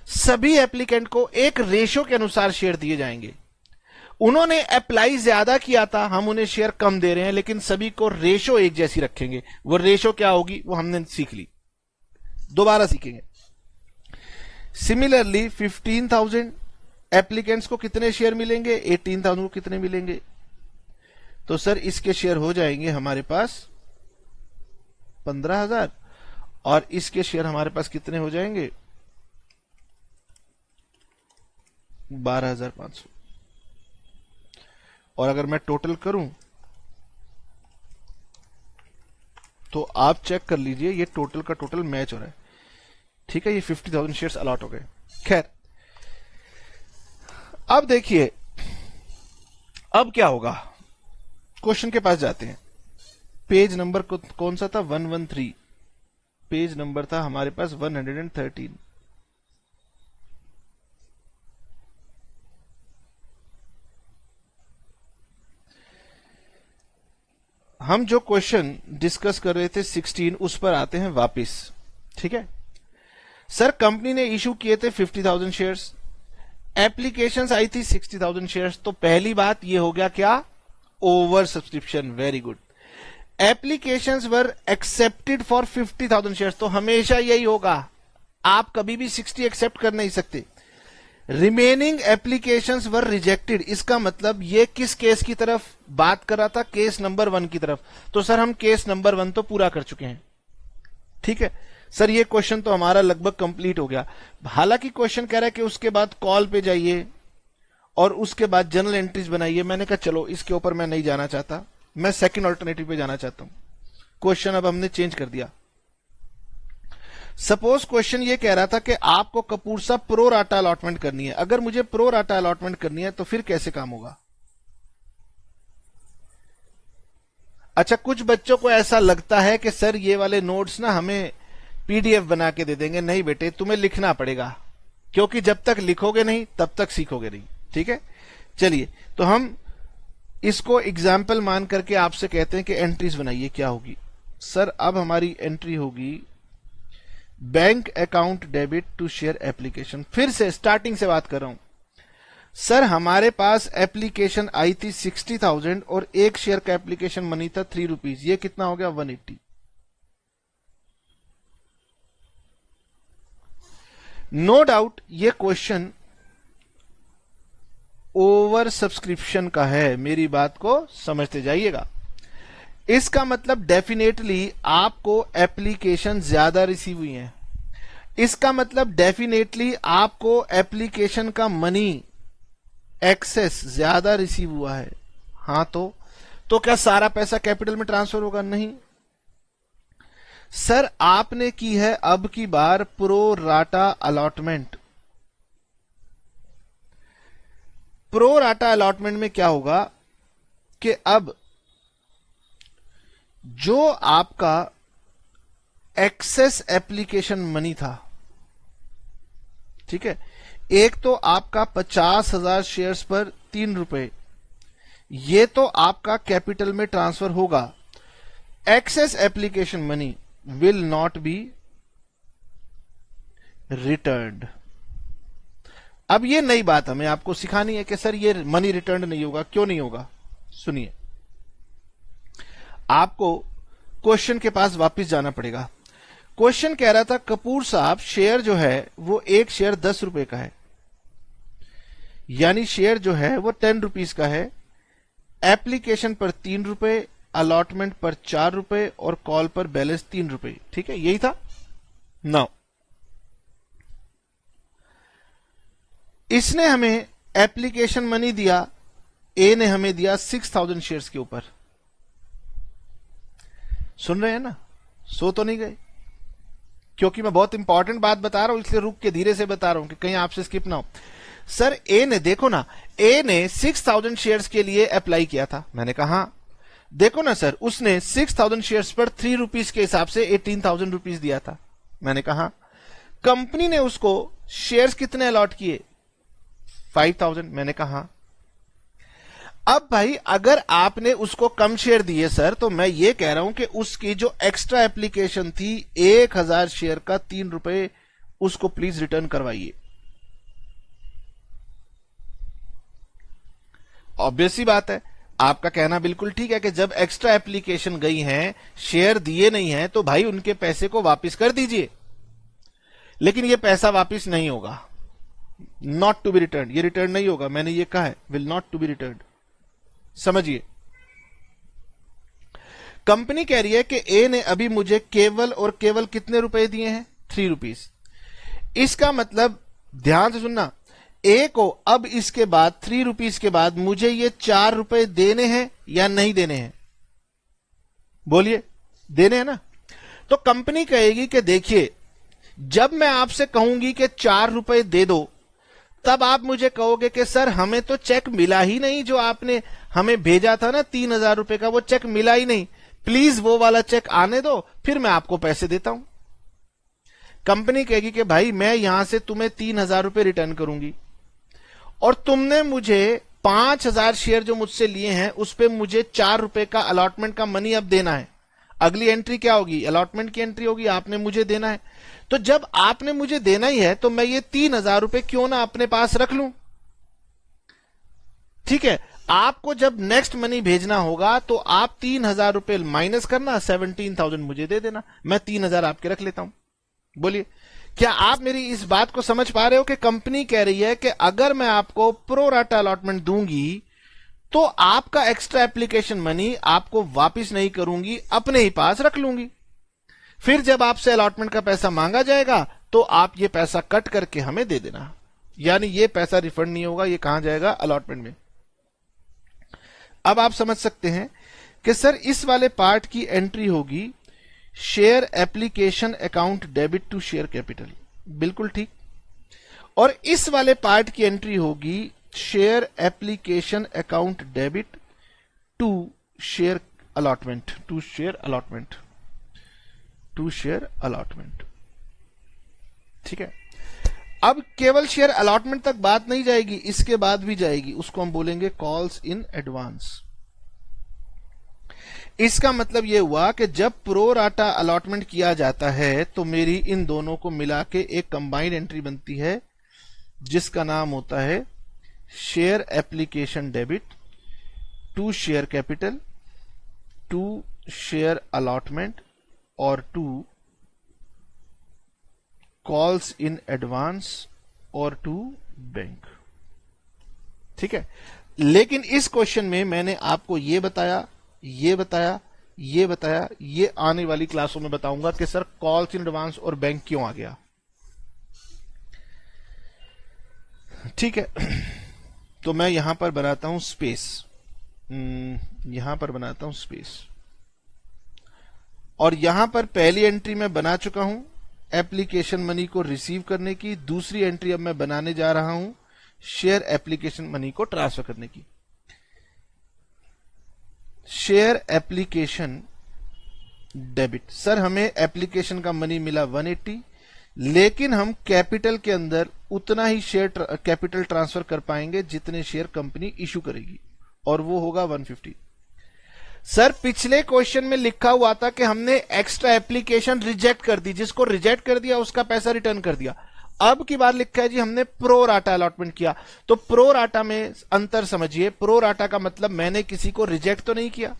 सभी एप्लीकेंट को एक रेशो के अनुसार शेयर दिए जाएंगे। उन्होंने अप्लाई ज्यादा किया था, हम उन्हें शेयर कम दे रहे हैं, लेकिन सभी को रेशो एक जैसी रखेंगे। वो रेशो क्या होगी वो हमने सीख ली, दोबारा सीखेंगे। सिमिलरली 15,000 एप्लीकेंट्स को कितने शेयर मिलेंगे, 18,000 को कितने मिलेंगे? तो सर इसके शेयर हो जाएंगे हमारे पास 15,000, और इसके शेयर हमारे पास कितने हो जाएंगे 12,500। और अगर मैं टोटल करूं तो आप चेक कर लीजिए, ये टोटल का टोटल मैच हो रहा है। ठीक है, ये 50,000 शेयर्स अलॉट हो गए। खैर, अब देखिए अब क्या होगा, क्वेश्चन के पास जाते हैं। पेज नंबर कौन सा था? 113। पेज नंबर था हमारे पास 113। हम जो क्वेश्चन डिस्कस कर रहे थे 16, उस पर आते हैं वापस। ठीक है सर, कंपनी ने इशू किए थे 50,000 शेयर्स, एप्लीकेशंस आई थी 60,000 शेयर्स। तो पहली बात ये हो गया क्या? Over subscription. Very good. Applications were accepted for 50,000 shares, तो हमेशा यही होगा, आप कभी भी 60 एक्सेप्ट कर नहीं सकते। रिमेनिंग एप्लीकेशंस वर रिजेक्टेड, इसका मतलब ये किस केस की तरफ बात कर रहा था? केस नंबर 1 की तरफ। तो सर हम केस नंबर 1 तो पूरा कर चुके हैं। ठीक है सर, ये क्वेश्चन तो हमारा लगभग कंप्लीट हो गया। हालांकि क्वेश्चन कह रहा है कि उसके बाद कॉल पे जाइए और उसके बाद जनरल एंट्रीज बनाइए। मैंने कहा चलो इसके ऊपर मैं नहीं जाना चाहता, मैं सेकंड अल्टरनेटिव पे जाना चाहता हूं। क्वेश्चन अब हमने चेंज कर दिया। सपोज क्वेश्चन ये कह रहा था कि आपको कपूर साहब प्रो राटा अलॉटमेंट करनी है। अगर मुझे प्रो राटा अलॉटमेंट करनी है तो फिर कैसे काम होगा? अच्छा, कुछ बच्चों को ऐसा लगता है कि सर ये वाले नोट्स ना हमें पीडीएफ बना के दे देंगे। नहीं बेटे, तुम्हें लिखना पड़ेगा, क्योंकि जब तक लिखोगे नहीं तब तक सीखोगे नहीं। ठीक है, चलिए तो हम इसको एग्जाम्पल मान करके आपसे कहते हैं कि एंट्रीज बनाइए। क्या होगी सर? अब हमारी एंट्री होगी bank account debit to share application. फिर से स्टार्टिंग से बात कर रहा हूं सर, हमारे पास एप्लीकेशन आई थी 60,000 और एक शेयर का एप्लीकेशन मनी था 3 रुपीज। ये कितना हो गया? 180। नो डाउट ये क्वेश्चन ओवर सब्सक्रिप्शन का है, मेरी बात को समझते जाइएगा। इसका मतलब डेफिनेटली आपको एप्लीकेशन ज्यादा रिसीव हुई है। इसका मतलब डेफिनेटली आपको एप्लीकेशन का मनी एक्सेस ज्यादा रिसीव हुआ है। हाँ, तो क्या सारा पैसा कैपिटल में ट्रांसफर होगा? नहीं सर, आपने की है अब की बार pro rata allotment. Pro rata allotment में क्या होगा कि अब जो आपका एक्सेस एप्लीकेशन मनी था, ठीक है, एक तो आपका 50,000 शेयर्स पर 3 रुपए, ये तो आपका कैपिटल में ट्रांसफर होगा। Excess application money will not be returned. अब ये नई बात हमें आपको सिखानी है कि सर ये मनी रिटर्न नहीं होगा। क्यों नहीं होगा? सुनिए, आपको क्वेश्चन के पास वापस जाना पड़ेगा। क्वेश्चन कह रहा था कपूर साहब शेयर जो है वो एक शेयर 10 रुपए का है, यानी शेयर जो है वो 10 रुपीज का है। एप्लीकेशन पर 3 रुपए, अलॉटमेंट पर 4 रुपए और कॉल पर बैलेंस 3 रुपए। ठीक है, यही था। नाउ इसने हमें एप्लीकेशन मनी दिया, ए ने हमें दिया 6000 शेयर्स के ऊपर। सुन रहे हैं ना, सो तो नहीं गए? क्योंकि मैं बहुत इंपॉर्टेंट बात बता रहा हूं, इसलिए रुक के धीरे से बता रहा हूं कि कहीं आपसे स्किप ना हो। सर ए ने, देखो ना, ए ने 6000 शेयर्स के लिए अप्लाई किया था। मैंने कहा हाँ। देखो ना सर, उसने 6000 शेयर्स पर 3 रुपीज के हिसाब से 18000 रुपीज दिया था। मैंने कहा कंपनी ने उसको शेयर्स कितने अलॉट किए? 5000। मैंने कहा अब भाई अगर आपने उसको कम शेयर दिए सर, तो मैं ये कह रहा हूं कि उसकी जो एक्स्ट्रा एप्लीकेशन थी 1000 शेयर का 3 रुपए, उसको प्लीज रिटर्न करवाइए। ऑब्वियस सी बात है, आपका कहना बिल्कुल ठीक है कि जब एक्स्ट्रा एप्लीकेशन गई हैं, शेयर दिए नहीं हैं, तो भाई उनके पैसे को वापस कर दीजिए। लेकिन ये पैसा वापस नहीं होगा, नॉट टू बी रिटर्न, ये रिटर्न नहीं होगा। मैंने ये कहा है, will not to be return. समझिए, कंपनी कह रही है कि ए ने अभी मुझे केवल और केवल कितने रुपए दिए हैं? 3 रुपीज। इसका मतलब ध्यान से सुनना, ए को अब इसके बाद 3 रुपीज के बाद मुझे ये 4 रुपए देने हैं या नहीं देने हैं? बोलिए, देने हैं ना? तो कंपनी कहेगी कि देखिए, जब मैं आपसे कहूंगी कि 4 रुपए दे दो, तब आप मुझे कहोगे कि सर हमें तो चेक मिला ही नहीं, जो आपने हमें भेजा था ना 3000 रुपए का, वो चेक मिला ही नहीं, प्लीज वो वाला चेक आने दो, फिर मैं आपको पैसे देता हूं। कंपनी कहेगी कि भाई मैं यहां से तुम्हें 3000 रुपए रिटर्न करूंगी, और तुमने मुझे 5000 शेयर जो मुझसे लिए हैं उस पे मुझे 4 रुपए का अलॉटमेंट का मनी अब देना है। अगली एंट्री क्या होगी? अलॉटमेंट की एंट्री होगी, आपने मुझे देना है। तो जब आपने मुझे देना ही है, तो मैं ये 3000 रुपए क्यों ना अपने पास रख लूं? ठीक है, आपको जब नेक्स्ट मनी भेजना होगा तो आप 3000 रुपए माइनस करना, 17000 मुझे दे देना, मैं 3000 आपके रख लेता हूं। बोलिए, क्या आप मेरी इस बात को समझ पा रहे हो कि कंपनी कह रही है कि अगर मैं आपको प्रो राटा अलॉटमेंट दूंगी, तो आपका एक्स्ट्रा एप्लीकेशन मनी आपको वापस नहीं करूंगी, अपने ही पास रख लूंगी। फिर जब आपसे अलॉटमेंट का पैसा मांगा जाएगा, तो आप ये पैसा कट करके हमें दे देना। यानी ये पैसा रिफंड नहीं होगा, ये कहां जाएगा? अलॉटमेंट में। अब आप समझ सकते हैं कि सर इस वाले पार्ट की एंट्री होगी share application account debit to share capital. बिल्कुल ठीक। और इस वाले पार्ट की एंट्री होगी share application account debit to share allotment, to share allotment, to share allotment. ठीक है, अब केवल शेयर अलॉटमेंट तक बात नहीं जाएगी, इसके बाद भी जाएगी, उसको हम बोलेंगे कॉल्स इन एडवांस। इसका मतलब यह हुआ कि जब प्रो राटा अलॉटमेंट किया जाता है, तो मेरी इन दोनों को मिला के एक कंबाइंड एंट्री बनती है, जिसका नाम होता है share application debit to share capital, to share allotment और टू कॉल्स इन एडवांस और टू बैंक। ठीक है, लेकिन इस क्वेश्चन में मैंने आपको ये बताया, ये बताया, ये बताया, ये आने वाली क्लासों में बताऊंगा कि सर कॉल्स इन एडवांस और बैंक क्यों आ गया। ठीक है, तो मैं यहां पर बनाता हूं स्पेस, यहां पर बनाता हूं स्पेस, और यहां पर पहली एंट्री मैं बना चुका हूं एप्लीकेशन मनी को रिसीव करने की, दूसरी एंट्री अब मैं बनाने जा रहा हूं शेयर एप्लीकेशन मनी को ट्रांसफर करने की। शेयर एप्लीकेशन डेबिट, सर हमें एप्लीकेशन का मनी मिला 180, लेकिन हम कैपिटल के अंदर उतना ही शेयर कैपिटल ट्रांसफर कर पाएंगे जितने शेयर कंपनी इशू करेगी, और वो होगा 150। सर पिछले क्वेश्चन में लिखा हुआ था कि हमने एक्स्ट्रा एप्लीकेशन रिजेक्ट कर दी, जिसको रिजेक्ट कर दिया उसका पैसा रिटर्न कर दिया। अब की बार लिखा है जी हमने प्रो राटा अलॉटमेंट किया। तो प्रो राटा में अंतर समझिए, प्रो राटा का मतलब मैंने किसी को रिजेक्ट तो नहीं किया,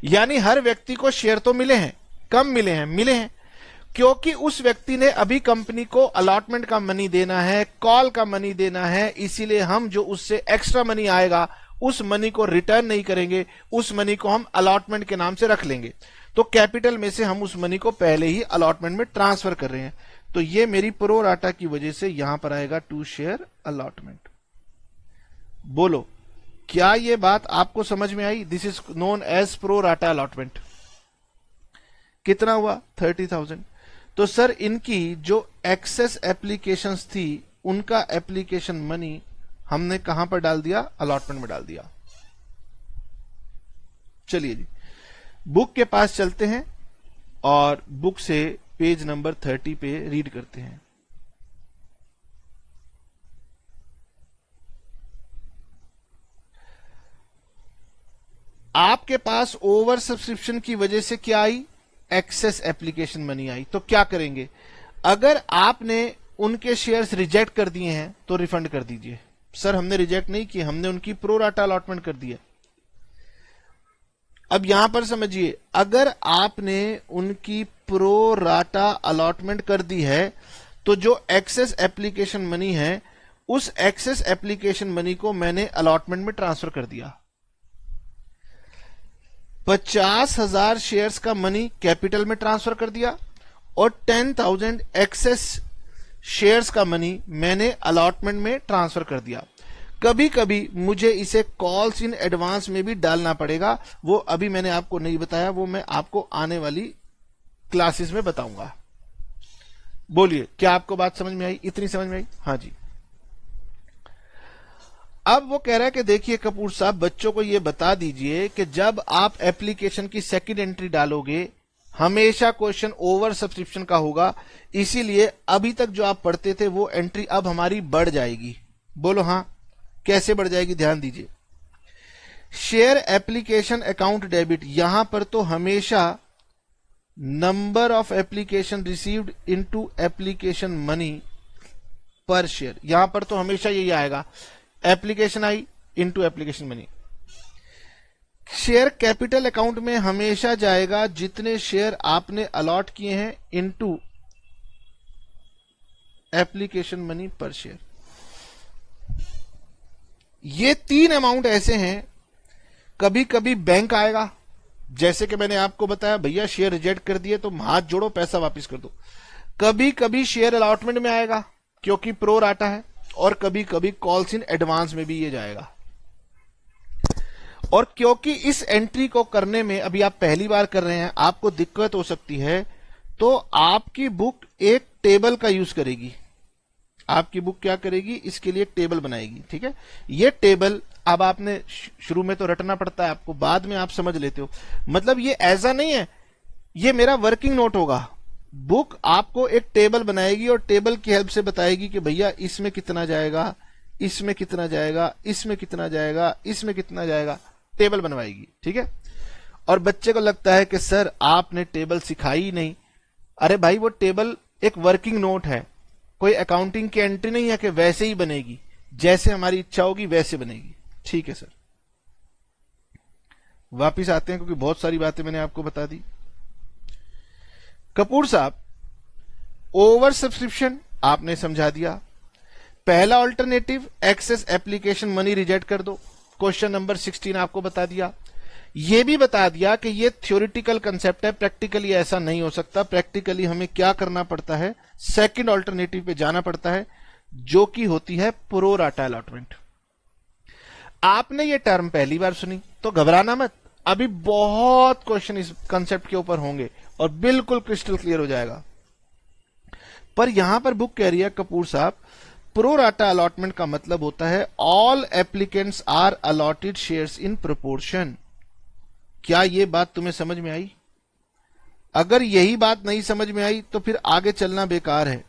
यानी हर व्यक्ति को शेयर तो मिले हैं, कम मिले हैं, मिले हैं, क्योंकि उस व्यक्ति ने अभी कंपनी को अलॉटमेंट का मनी देना है, कॉल का मनी देना है, इसीलिए हम जो उससे एक्स्ट्रा मनी आएगा उस मनी को रिटर्न नहीं करेंगे, उस मनी को हम अलॉटमेंट के नाम से रख लेंगे। तो कैपिटल में से हम उस मनी को पहले ही अलॉटमेंट में ट्रांसफर कर रहे हैं, तो ये मेरी प्रो राटा की वजह से यहां पर आएगा टू शेयर अलॉटमेंट। बोलो क्या ये बात आपको समझ में आई? This is known as pro rata allotment. कितना हुआ? 30,000। तो सर इनकी जो एक्सेस एप्लीकेशंस थी उनका एप्लीकेशन मनी हमने कहां पर डाल दिया? अलॉटमेंट में डाल दिया। चलिए जी बुक के पास चलते हैं और बुक से पेज नंबर 30 पे रीड करते हैं। आपके पास ओवर सब्सक्रिप्शन की वजह से क्या आई? एक्सेस एप्लीकेशन मनी आई। तो क्या करेंगे? अगर आपने उनके शेयर्स रिजेक्ट कर दिए हैं तो रिफंड कर दीजिए। सर हमने रिजेक्ट नहीं किए, हमने उनकी प्रो राटा अलॉटमेंट कर दिया। अब यहां पर समझिए, अगर आपने उनकी प्रो राटा अलॉटमेंट कर दी है तो जो एक्सेस एप्लीकेशन मनी है उस एक्सेस एप्लीकेशन मनी को मैंने अलॉटमेंट में ट्रांसफर कर दिया। 50,000 शेयर्स का मनी कैपिटल में ट्रांसफर कर दिया और 10,000 एक्सेस शेयर्स का मनी मैंने अलॉटमेंट में ट्रांसफर कर दिया। कभी कभी मुझे इसे कॉल्स इन एडवांस में भी डालना पड़ेगा, वो अभी मैंने आपको नहीं बताया, वो मैं आपको आने वाली क्लासेस में बताऊंगा। बोलिए क्या आपको बात समझ में आई? इतनी समझ में आई? हाँ जी। अब वो कह रहा है कि देखिए कपूर साहब, बच्चों को ये बता दीजिए कि जब आप एप्लीकेशन की सेकंड एंट्री डालोगे हमेशा क्वेश्चन ओवर सब्सक्रिप्शन का होगा, इसीलिए अभी तक जो आप पढ़ते थे वो एंट्री अब हमारी बढ़ जाएगी। बोलो हाँ, कैसे बढ़ जाएगी? ध्यान दीजिए। शेयर एप्लीकेशन अकाउंट डेबिट, यहां पर तो हमेशा number of application received into application money पर शेयर, यहां पर तो हमेशा यही आएगा, एप्लीकेशन आई into application money. Share capital account में हमेशा जाएगा जितने शेयर आपने अलॉट किए हैं इनटू एप्लीकेशन मनी पर शेयर। ये तीन अमाउंट ऐसे हैं, कभी कभी बैंक आएगा, जैसे कि मैंने आपको बताया भैया शेयर रिजेक्ट कर दिए तो हाथ जोड़ो पैसा वापस कर दो। कभी कभी शेयर अलॉटमेंट में आएगा क्योंकि प्रो राटा है, और कभी कभी कॉल्स इन एडवांस में भी ये जाएगा। और क्योंकि इस एंट्री को करने में अभी आप पहली बार कर रहे हैं, आपको दिक्कत हो सकती है, तो आपकी बुक एक टेबल का यूज करेगी। आपकी बुक क्या करेगी? इसके लिए एक टेबल बनाएगी। ठीक है, ये टेबल अब आपने शुरू में तो रटना पड़ता है आपको, बाद में आप समझ लेते हो। मतलब ये ऐसा नहीं है, ये मेरा वर्किंग नोट होगा। बुक आपको एक टेबल बनाएगी और टेबल की हेल्प से बताएगी कि भैया इसमें कितना जाएगा, इसमें कितना जाएगा, इसमें कितना जाएगा, इसमें कितना जाएगा, टेबल बनवाएगी। ठीक है, और बच्चे को लगता है कि सर आपने टेबल सिखाई ही नहीं। अरे भाई वो टेबल एक वर्किंग नोट है, कोई अकाउंटिंग की एंट्री नहीं है कि वैसे ही बनेगी, जैसे हमारी इच्छा होगी वैसे बनेगी। ठीक है सर, वापिस आते हैं क्योंकि बहुत सारी बातें मैंने आपको बता दी। कपूर साहब, ओवर सब्सक्रिप्शन आपने समझा दिया। पहला alternative excess application money reject कर दो, क्वेश्चन नंबर 16 आपको बता दिया। यह भी बता दिया कि यह थ्योरेटिकल कंसेप्ट है, प्रैक्टिकली ऐसा नहीं हो सकता। प्रैक्टिकली हमें क्या करना पड़ता है? सेकंड ऑल्टरनेटिव पे जाना पड़ता है, जो कि होती है प्रो राटा अलॉटमेंट। आपने ये टर्म पहली बार सुनी तो घबराना मत, अभी बहुत क्वेश्चन इस कंसेप्ट के ऊपर होंगे और बिल्कुल क्रिस्टल क्लियर हो जाएगा। पर यहां पर बुक कह रही है कपूर साहब, प्रो राटा अलॉटमेंट का मतलब होता है all applicants are allotted shares in proportion. क्या यह बात तुम्हें समझ में आई? अगर यही बात नहीं समझ में आई तो फिर आगे चलना बेकार है।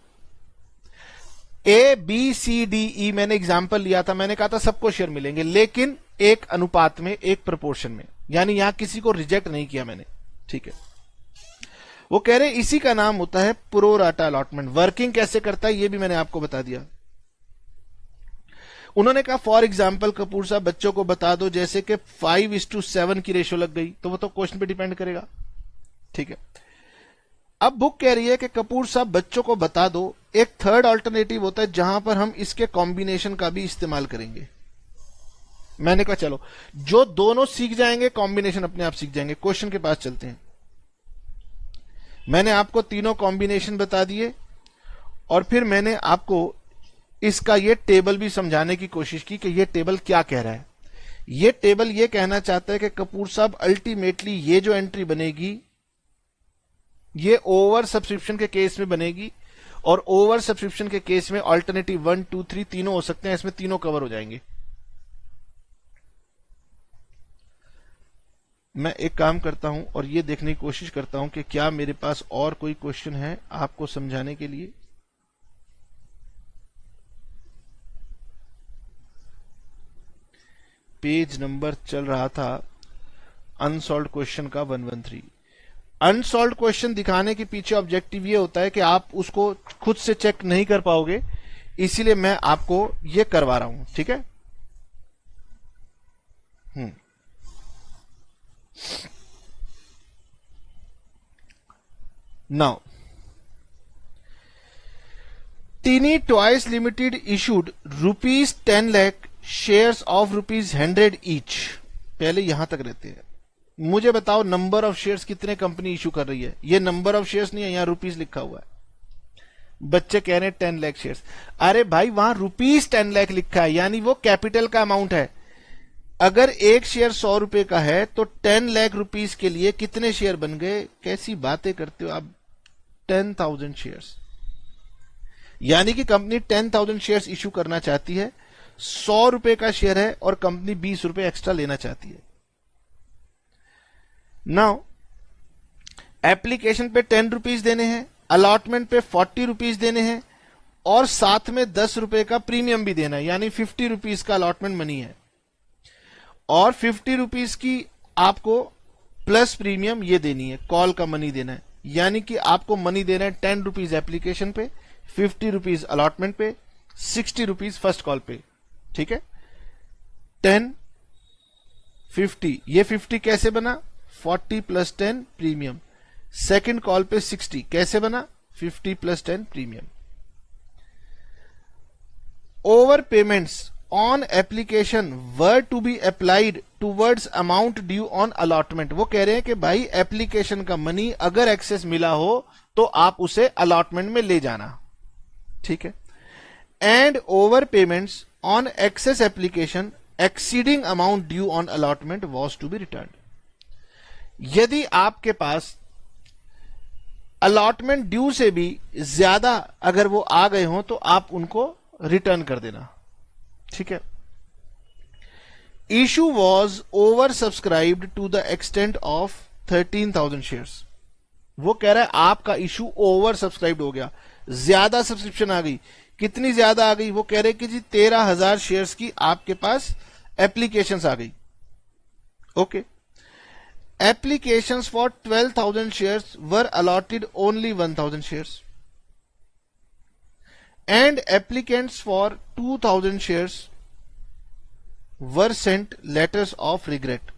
A B C D E मैंने एग्जाम्पल लिया था, मैंने कहा था सबको शेयर मिलेंगे, लेकिन एक अनुपात में, एक प्रोपोर्शन में, यानी यहां किसी को रिजेक्ट नहीं किया मैंने। ठीक है, वो कह रहे इसी का नाम होता है प्रो राटा अलॉटमेंट। वर्किंग कैसे करता है ये भी मैंने आपको बता दिया। उन्होंने कहा फॉर एग्जाम्पल कपूर साहब बच्चों को बता दो जैसे कि 5:7 की रेशो लग गई, तो वो तो क्वेश्चन पे डिपेंड करेगा। ठीक है, अब बुक कह रही है कि कपूर साहब बच्चों को बता दो एक थर्ड ऑल्टरनेटिव होता है जहां पर हम इसके कॉम्बिनेशन का भी इस्तेमाल करेंगे। मैंने कहा चलो जो दोनों सीख जाएंगे कॉम्बिनेशन अपने आप सीख जाएंगे। क्वेश्चन के पास चलते हैं। मैंने आपको तीनों कॉम्बिनेशन बता दिए और फिर मैंने आपको इसका ये टेबल भी समझाने की कोशिश की कि ये टेबल क्या कह रहा है। ये टेबल ये कहना चाहता है कि कपूर साहब अल्टीमेटली ये जो एंट्री बनेगी ये ओवर सब्सक्रिप्शन के केस में बनेगी और ओवर सब्सक्रिप्शन के केस में ऑल्टरनेटिव 1 2 3 तीनों हो सकते हैं, इसमें तीनों कवर हो जाएंगे। मैं एक काम करता हूं और ये देखने की कोशिश करता हूं कि क्या मेरे पास और कोई क्वेश्चन है आपको समझाने के लिए। पेज नंबर चल रहा था अनसॉल्व्ड क्वेश्चन का 113। अनसॉल्व्ड क्वेश्चन दिखाने के पीछे ऑब्जेक्टिव ये होता है कि आप उसको खुद से चेक नहीं कर पाओगे, इसीलिए मैं आपको ये करवा रहा हूं। ठीक है। Now tiny toys limited issued ₹10 lakh shares of ₹100 each. पहले यहां तक रहते हैं। मुझे बताओ नंबर ऑफ शेयर्स कितने कंपनी इशू कर रही है। ये नंबर ऑफ शेयर्स नहीं है, यहां रुपीस लिखा हुआ है। बच्चे कह रहे हैं 10 लाख शेयर्स। अरे भाई वहां ₹10 लाख लिखा है, यानी वो कैपिटल का अमाउंट है। अगर एक शेयर 100 रुपए का है तो 10 लाख रुपीस के लिए कितने शेयर बन गए? कैसी बातें करते हो आप। 10,000 शेयर्स, यानी कि कंपनी 10,000 शेयर्स इशू करना चाहती है। 100 रुपए का शेयर है और कंपनी 20 रुपए एक्स्ट्रा लेना चाहती है। नाउ एप्लीकेशन पे 10 रुपीज देने हैं, अलॉटमेंट पे 40 रुपीज देने हैं और साथ में 10 रुपए का प्रीमियम भी देना है, यानी 50 रुपीज का अलॉटमेंट मनी है और 50 रुपीज की आपको प्लस प्रीमियम ये देनी है, कॉल का मनी देना है। यानी कि आपको मनी देना है 10 रुपीज एप्लीकेशन पे, 50 रुपीज अलॉटमेंट पे, 60 रुपीज फर्स्ट कॉल पे। ठीक है। 10 50, ये 50 कैसे बना? 40 प्लस 10 प्रीमियम। सेकंड कॉल पे 60 कैसे बना? 50 plus 10 premium. Over payments on application were to be applied towards amount due on allotment. वो कह रहे हैं कि भाई एप्लीकेशन का मनी अगर एक्सेस मिला हो तो आप उसे अलॉटमेंट में ले जाना। ठीक है। And over payments on excess application exceeding amount due on allotment was to be return. यदि आपके पास अलॉटमेंट ड्यू से भी ज्यादा अगर वो आ गए हो तो आप उनको रिटर्न कर देना। ठीक है। Issue was over subscribed to the extent of 13,000 shares. वो कह रहा है आपका इशू ओवर सब्सक्राइब्ड हो गया, ज्यादा सब्सक्रिप्शन आ गई। कितनी ज्यादा आ गई? वो कह रहे कि जी 13,000 शेयर्स की आपके पास एप्लीकेशंस आ गई। Okay. Applications for 12,000 shares were allotted only 1,000 shares. And applicants for 2,000 shares were sent letters of regret.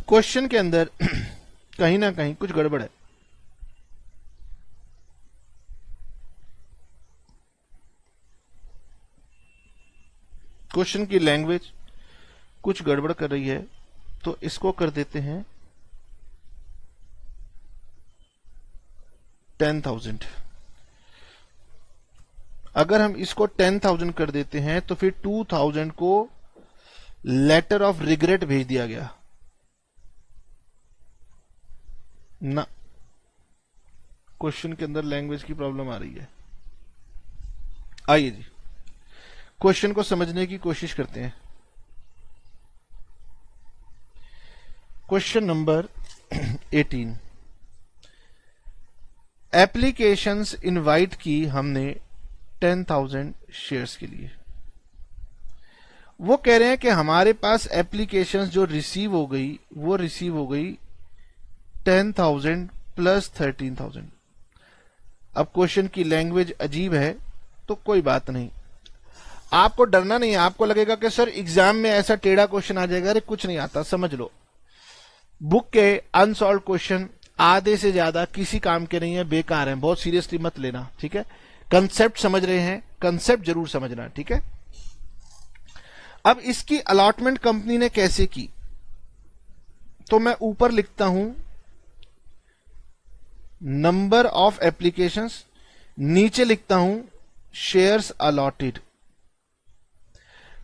Question के अंदर कहीं ना कहीं कुछ गड़बड़ है। क्वेश्चन की लैंग्वेज कुछ गड़बड़ कर रही है, तो इसको कर देते हैं 10,000। अगर हम इसको 10,000 कर देते हैं तो फिर 2,000 को लेटर ऑफ रिग्रेट भेज दिया गया ना। क्वेश्चन के अंदर लैंग्वेज की प्रॉब्लम आ रही है। आइए जी क्वेश्चन को समझने की कोशिश करते हैं। Question number 18। एप्लीकेशंस इनवाइट की हमने 10,000 शेयर्स के लिए। वो कह रहे हैं कि हमारे पास एप्लीकेशंस जो रिसीव हो गई वो रिसीव हो गई 10,000 प्लस 13,000। अब क्वेश्चन की लैंग्वेज अजीब है तो कोई बात नहीं। आपको डरना नहीं है। आपको लगेगा कि सर एग्जाम में ऐसा टेढ़ा क्वेश्चन आ जाएगा, अरे कुछ नहीं आता, समझ लो बुक के अनसॉल्व क्वेश्चन आधे से ज्यादा किसी काम के नहीं है, बेकार हैं, बहुत सीरियसली मत लेना, ठीक है। कंसेप्ट समझ रहे हैं, कंसेप्ट जरूर समझना, ठीक है। अब इसकी अलॉटमेंट कंपनी ने कैसे की, तो मैं ऊपर लिखता हूं नंबर ऑफ एप्लीकेशंस, नीचे लिखता हूं शेयर्स अलॉटेड।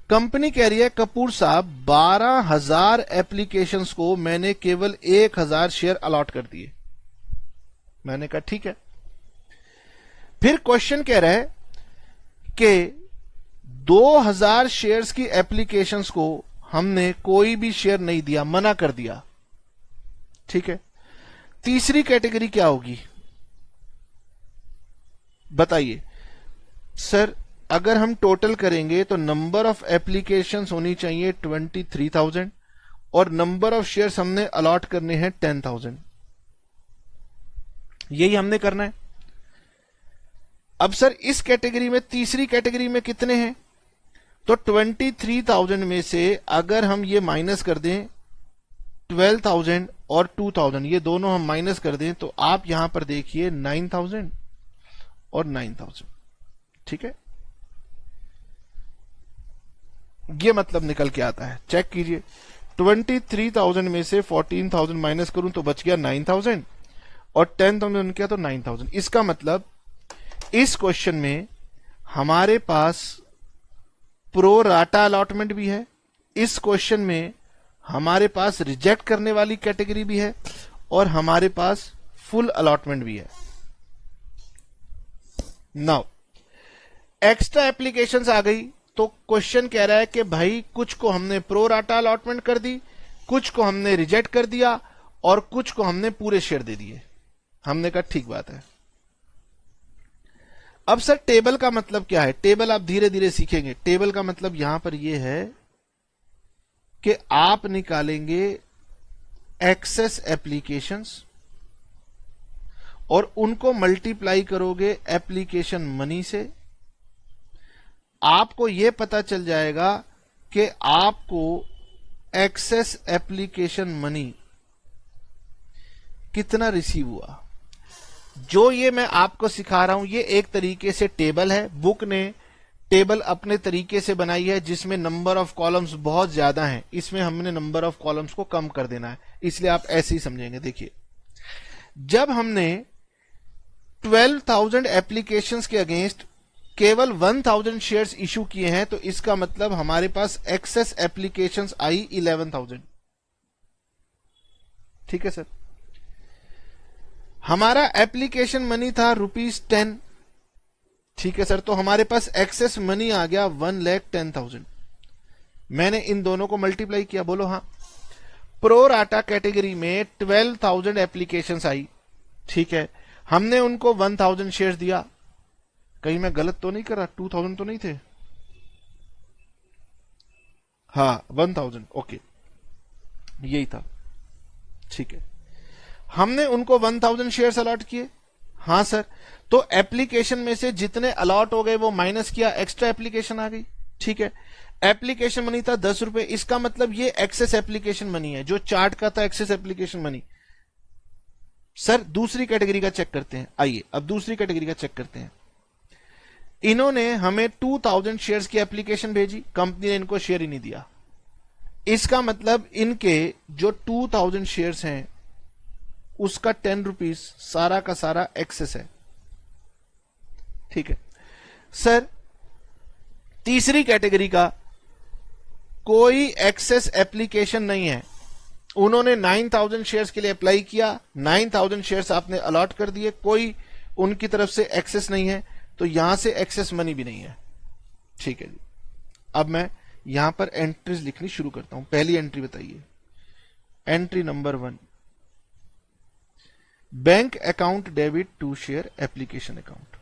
कंपनी कह रही है कपूर साहब 12,000 एप्लीकेशंस को मैंने केवल 1,000 शेयर अलॉट कर दिए। मैंने कहा ठीक है। फिर क्वेश्चन कह रहा है कि 2,000 शेयर्स की एप्लीकेशंस को हमने कोई भी शेयर नहीं दिया, मना कर दिया, ठीक है। तीसरी कैटेगरी क्या होगी बताइए सर? अगर हम टोटल करेंगे तो नंबर ऑफ एप्लीकेशंस होनी चाहिए 23,000 और नंबर ऑफ शेयर्स हमने अलॉट करने हैं 10,000। यही हमने करना है। अब सर इस कैटेगरी में, तीसरी कैटेगरी में कितने हैं? तो 23,000 में से अगर हम ये माइनस कर दें 12,000 और 2,000, ये दोनों हम माइनस कर दें तो आप यहां पर देखिए 9,000 और 9,000, ठीक है। ये मतलब निकल के आता है, चेक कीजिए। 23,000 में से 14,000 माइनस करूं तो बच गया 9,000 और 10,000 किया तो 9,000। इसका मतलब इस क्वेश्चन में हमारे पास प्रो राटा अलॉटमेंट भी है, इस क्वेश्चन में हमारे पास रिजेक्ट करने वाली कैटेगरी भी है और हमारे पास फुल अलॉटमेंट भी है। नाउ एक्स्ट्रा एप्लीकेशंस आ गई तो क्वेश्चन कह रहा है कि भाई कुछ को हमने प्रो राटा अलॉटमेंट कर दी, कुछ को हमने रिजेक्ट कर दिया और कुछ को हमने पूरे शेयर दे दिए। हमने कहा ठीक बात है। अब सर टेबल का मतलब क्या है? टेबल आप धीरे धीरे सीखेंगे। टेबल का मतलब यहां पर यह है कि आप निकालेंगे एक्सेस एप्लीकेशंस और उनको मल्टीप्लाई करोगे एप्लीकेशन मनी से। आपको यह पता चल जाएगा कि आपको एक्सेस एप्लीकेशन मनी कितना रिसीव हुआ। जो ये मैं आपको सिखा रहा हूं ये एक तरीके से टेबल है। बुक ने टेबल अपने तरीके से बनाई है जिसमें नंबर ऑफ कॉलम्स बहुत ज्यादा हैं। इसमें हमने नंबर ऑफ कॉलम्स को कम कर देना है, इसलिए आप ऐसे ही समझेंगे। देखिए, जब हमने 12,000 एप्लीकेशंस के अगेंस्ट केवल 1,000 शेयर्स इशू किए हैं तो इसका मतलब हमारे पास एक्सेस एप्लीकेशंस आई 11,000। ठीक है सर। हमारा एप्लीकेशन मनी था ₹10। ठीक है सर, तो हमारे पास एक्सेस मनी आ गया 1,10,000। मैंने इन दोनों को मल्टीप्लाई किया, बोलो हाँ। प्रो राटा कैटेगरी में 12,000 एप्लीकेशंस आई, ठीक है, हमने उनको 1,000 शेयर्स दिया। कहीं मैं गलत तो नहीं कर रहा? 2,000 तो नहीं थे? हाँ 1,000, ओके यही था, ठीक है। हमने उनको 1,000 शेयर्स अलॉट किए। हाँ सर, तो एप्लीकेशन में से जितने अलॉट हो गए वो माइनस किया, एक्स्ट्रा एप्लीकेशन आ गई। ठीक है, एप्लीकेशन मनी था ₹10। इसका मतलब ये एक्सेस एप्लीकेशन मनी है, जो चार्ट का था एक्सेस एप्लीकेशन मनी। सर दूसरी कैटेगरी का चेक करते हैं। आइए अब दूसरी कैटेगरी का चेक करते हैं। इन्होंने हमें 2,000 शेयर्स की एप्लीकेशन भेजी, कंपनी ने इनको शेयर ही नहीं दिया। इसका मतलब इनके जो 2,000 शेयर्स हैं उसका ₹10 सारा का सारा एक्सेस है। ठीक है सर, तीसरी कैटेगरी का कोई एक्सेस एप्लीकेशन नहीं है। उन्होंने 9,000 शेयर्स के लिए अप्लाई किया, 9,000 शेयर्स आपने अलॉट कर दिए, कोई उनकी तरफ से एक्सेस नहीं है, तो यहां से एक्सेस मनी भी नहीं है। ठीक है जी, अब मैं यहां पर एंट्रीज लिखनी शुरू करता हूं। पहली एंट्री बताइए, entry number 1, bank account debit to share application account.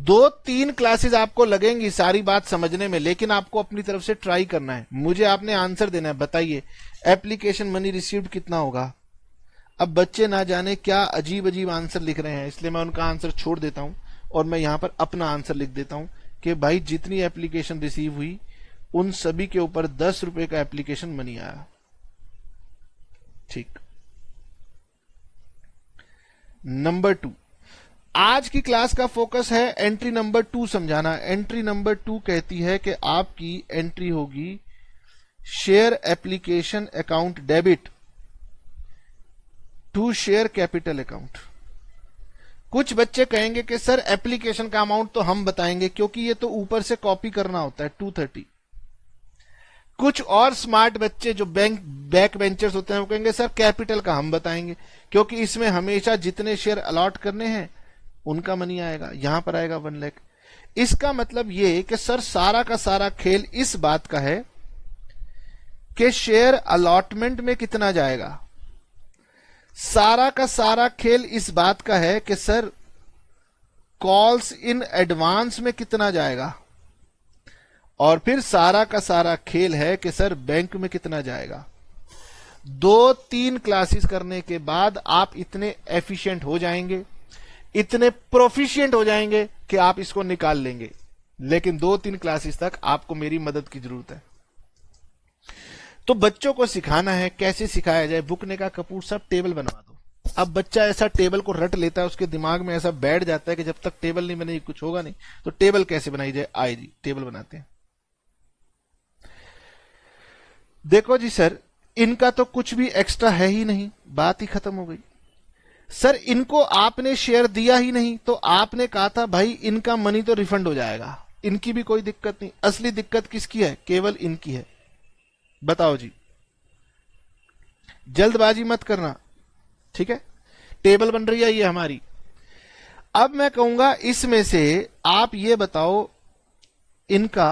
2-3 classes आपको लगेंगी सारी बात समझने में, लेकिन आपको अपनी तरफ से ट्राई करना है। मुझे आपने आंसर देना है। बताइए एप्लीकेशन मनी रिसीव्ड कितना होगा। अब बच्चे ना जाने क्या अजीब अजीब आंसर लिख रहे हैं, इसलिए मैं उनका आंसर छोड़ देता हूं और मैं यहां पर अपना आंसर लिख देता हूं कि भाई जितनी एप्लीकेशन रिसीव हुई उन सभी के ऊपर 10 रुपए का एप्लीकेशन मनी आया। ठीक। नंबर 2, आज की क्लास का फोकस है एंट्री नंबर 2 समझाना। एंट्री नंबर 2 कहती है कि आपकी एंट्री होगी share application account debit to share capital account. कुछ बच्चे कहेंगे कि सर एप्लीकेशन का अमाउंट तो हम बताएंगे क्योंकि ये तो ऊपर से कॉपी करना होता है 230। कुछ और स्मार्ट बच्चे जो बैक बेंचर्स होते हैं वो कहेंगे सर कैपिटल का हम बताएंगे क्योंकि इसमें हमेशा जितने शेयर अलॉट करने हैं उनका मनी आएगा, यहां पर आएगा 1 लाख। इसका मतलब ये कि सर सारा का सारा खेल इस बात का है कि शेयर अलॉटमेंट में कितना जाएगा। सारा का सारा खेल इस बात का है कि सर कॉल्स इन एडवांस में कितना जाएगा, और फिर सारा का सारा खेल है कि सर बैंक में कितना जाएगा। 2-3 क्लासेस करने के बाद आप इतने एफिशिएंट हो जाएंगे, इतने प्रोफिशिएंट हो जाएंगे कि आप इसको निकाल लेंगे। लेकिन 2-3 क्लासेस तक आपको मेरी मदद की जरूरत है। तो बच्चों को सिखाना है, कैसे सिखाया जाए। बुक ने कहा कपूर साहब टेबल बनवा दो। अब बच्चा ऐसा टेबल को रट लेता है, उसके दिमाग में ऐसा बैठ जाता है कि जब तक टेबल नहीं बनेगी कुछ होगा नहीं। तो टेबल कैसे बनाई जाए, आए जी टेबल बनाते हैं। देखो जी सर, इनका तो कुछ भी एक्स्ट्रा है ही नहीं, बात ही खत्म हो गई। सर इनको आपने शेयर दिया ही नहीं, तो आपने कहा था भाई इनका मनी तो रिफंड हो जाएगा, इनकी भी कोई दिक्कत नहीं। असली दिक्कत किसकी है, केवल इनकी है। बताओ जी, जल्दबाजी मत करना, ठीक है। टेबल बन रही है ये हमारी। अब मैं कहूंगा इसमें से आप ये बताओ इनका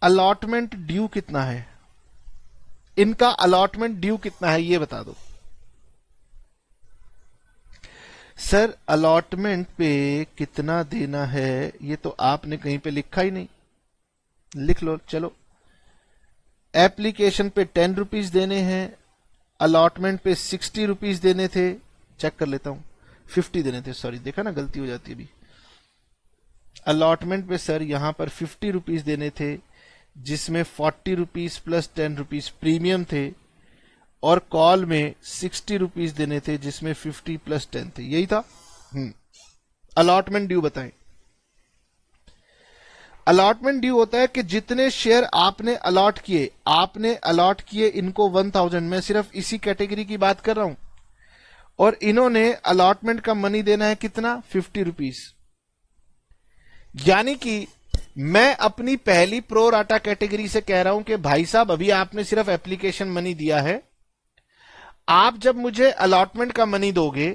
अलॉटमेंट ड्यू कितना है, इनका अलॉटमेंट ड्यू कितना है ये बता दो। सर अलॉटमेंट पे कितना देना है ये तो आपने कहीं पे लिखा ही नहीं, लिख लो चलो। एप्लीकेशन पे 10 रुपीज देने हैं, अलॉटमेंट पे 60 रुपीज देने थे, चेक कर लेता हूं, 50 देने थे, सॉरी देखा ना गलती हो जाती है अभी। अलॉटमेंट पे सर यहां पर 50 रुपीज देने थे, जिसमें 40 रुपीज प्लस 10 रुपीज प्रीमियम थे, और कॉल में 60 रुपीज देने थे जिसमें 50 प्लस 10 थे, यही था। अलॉटमेंट ड्यू बताएं। अलॉटमेंट ड्यू होता है कि जितने शेयर आपने अलॉट किए, आपने अलॉट किए इनको 1000, मैं सिर्फ इसी कैटेगरी की बात कर रहा हूं, और इन्होंने अलॉटमेंट का मनी देना है कितना, 50 रुपीज। यानी कि मैं अपनी पहली प्रो राटा कैटेगरी से कह रहा हूं कि भाई साहब अभी आपने सिर्फ एप्लीकेशन मनी दिया है, आप जब मुझे अलॉटमेंट का मनी दोगे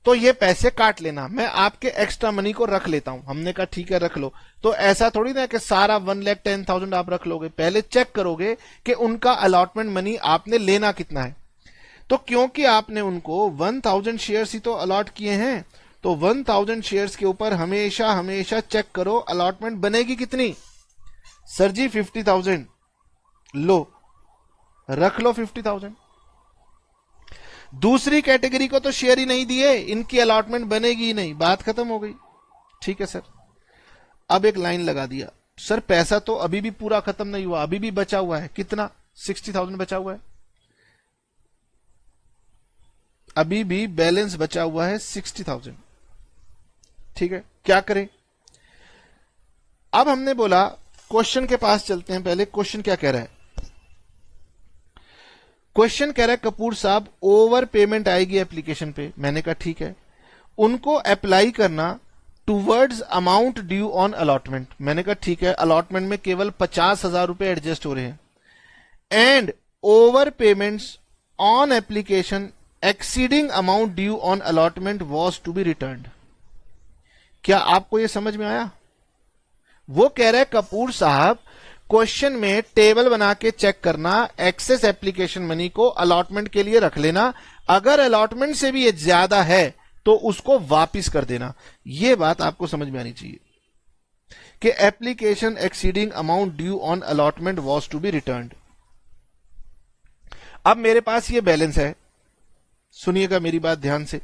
तो ये पैसे काट लेना, मैं आपके एक्स्ट्रा मनी को रख लेता हूं। हमने कहा ठीक है रख लो। तो ऐसा थोड़ी ना कि सारा 1,10,000 आप रख लोगे, पहले चेक करोगे कि उनका अलॉटमेंट मनी आपने लेना कितना है। तो क्योंकि आपने उनको 1000 शेयर्स ही तो अलॉट किए हैं, तो 1000 शेयर्स के ऊपर हमेशा हमेशा चेक करो अलॉटमेंट बनेगी कितनी। सर जी 50,000, लो रख लो 50,000। दूसरी कैटेगरी को तो शेयर ही नहीं दिए, इनकी अलॉटमेंट बनेगी ही नहीं, बात खत्म हो गई। ठीक है सर। अब एक लाइन लगा दिया, सर पैसा तो अभी भी पूरा खत्म नहीं हुआ, अभी भी बचा हुआ है, कितना, 60,000 बचा हुआ है, अभी भी बैलेंस बचा हुआ है 60,000। ठीक है, क्या करें। अब हमने बोला क्वेश्चन के पास चलते हैं। पहले क्वेश्चन क्या कह रहा है, क्वेश्चन कह रहा है कपूर साहब ओवर पेमेंट आएगी एप्लीकेशन पे। मैंने कहा ठीक है, उनको अप्लाई करना towards amount due on allotment. मैंने कहा ठीक है, अलॉटमेंट में केवल 50,000 रुपए एडजस्ट हो रहे हैं, and over payments on application exceeding amount due on allotment was to be returned. क्या आपको यह समझ में आया। वो कह रहे कपूर साहब क्वेश्चन में टेबल बना के चेक करना, एक्सेस एप्लीकेशन मनी को अलॉटमेंट के लिए रख लेना, अगर अलॉटमेंट से भी ये ज्यादा है तो उसको वापिस कर देना। यह बात आपको समझ में आनी चाहिए कि application exceeding amount due on allotment was to be returned. अब मेरे पास ये बैलेंस है, सुनिएगा मेरी बात ध्यान से।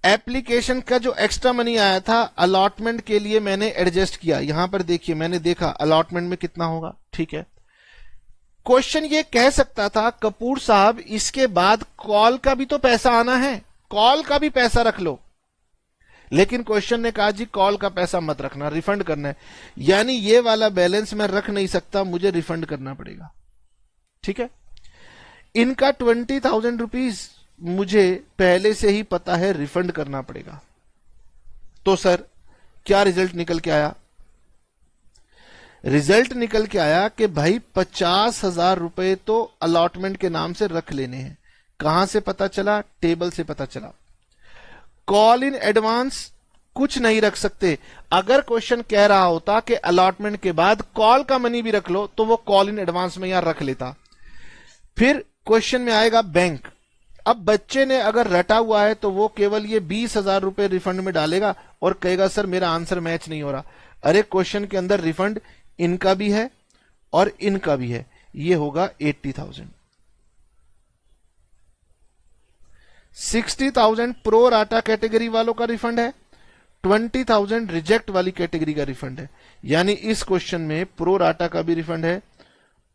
एप्लीकेशन का जो एक्स्ट्रा मनी आया था अलॉटमेंट के लिए मैंने एडजस्ट किया। यहां पर देखिए मैंने देखा अलॉटमेंट में कितना होगा, ठीक है। क्वेश्चन ये कह सकता था कपूर साहब इसके बाद कॉल का भी तो पैसा आना है, कॉल का भी पैसा रख लो, लेकिन क्वेश्चन ने कहा जी कॉल का पैसा मत रखना, रिफंड करना है, यानी ये वाला बैलेंस मैं रख नहीं सकता, मुझे रिफंड करना पड़ेगा, ठीक है। इनका 20,000 रुपीज मुझे पहले से ही पता है रिफंड करना पड़ेगा। तो सर क्या रिजल्ट निकल के आया? रिजल्ट निकल के आया कि भाई 50,000 रुपए तो अलॉटमेंट के नाम से रख लेने हैं। कहां से पता चला? टेबल से पता चला। कॉल इन एडवांस कुछ नहीं रख सकते। अगर क्वेश्चन कह रहा होता कि अलॉटमेंट के बाद कॉल का मनी भी रख लो तो वो कॉल इन एडवांस में यहां रख लेता। फिर क्वेश्चन में आएगा बैंक। अब बच्चे ने अगर रटा हुआ है तो वो केवल ये 20,000 रुपए रिफंड में डालेगा और कहेगा सर मेरा आंसर मैच नहीं हो रहा। अरे क्वेश्चन के अंदर रिफंड इनका भी है और इनका भी है, ये होगा 80,000। 60,000 प्रो राटा कैटेगरी वालों का रिफंड है, 20,000 रिजेक्ट वाली कैटेगरी का रिफंड है। यानी इस क्वेश्चन में प्रो राटा का भी रिफंड है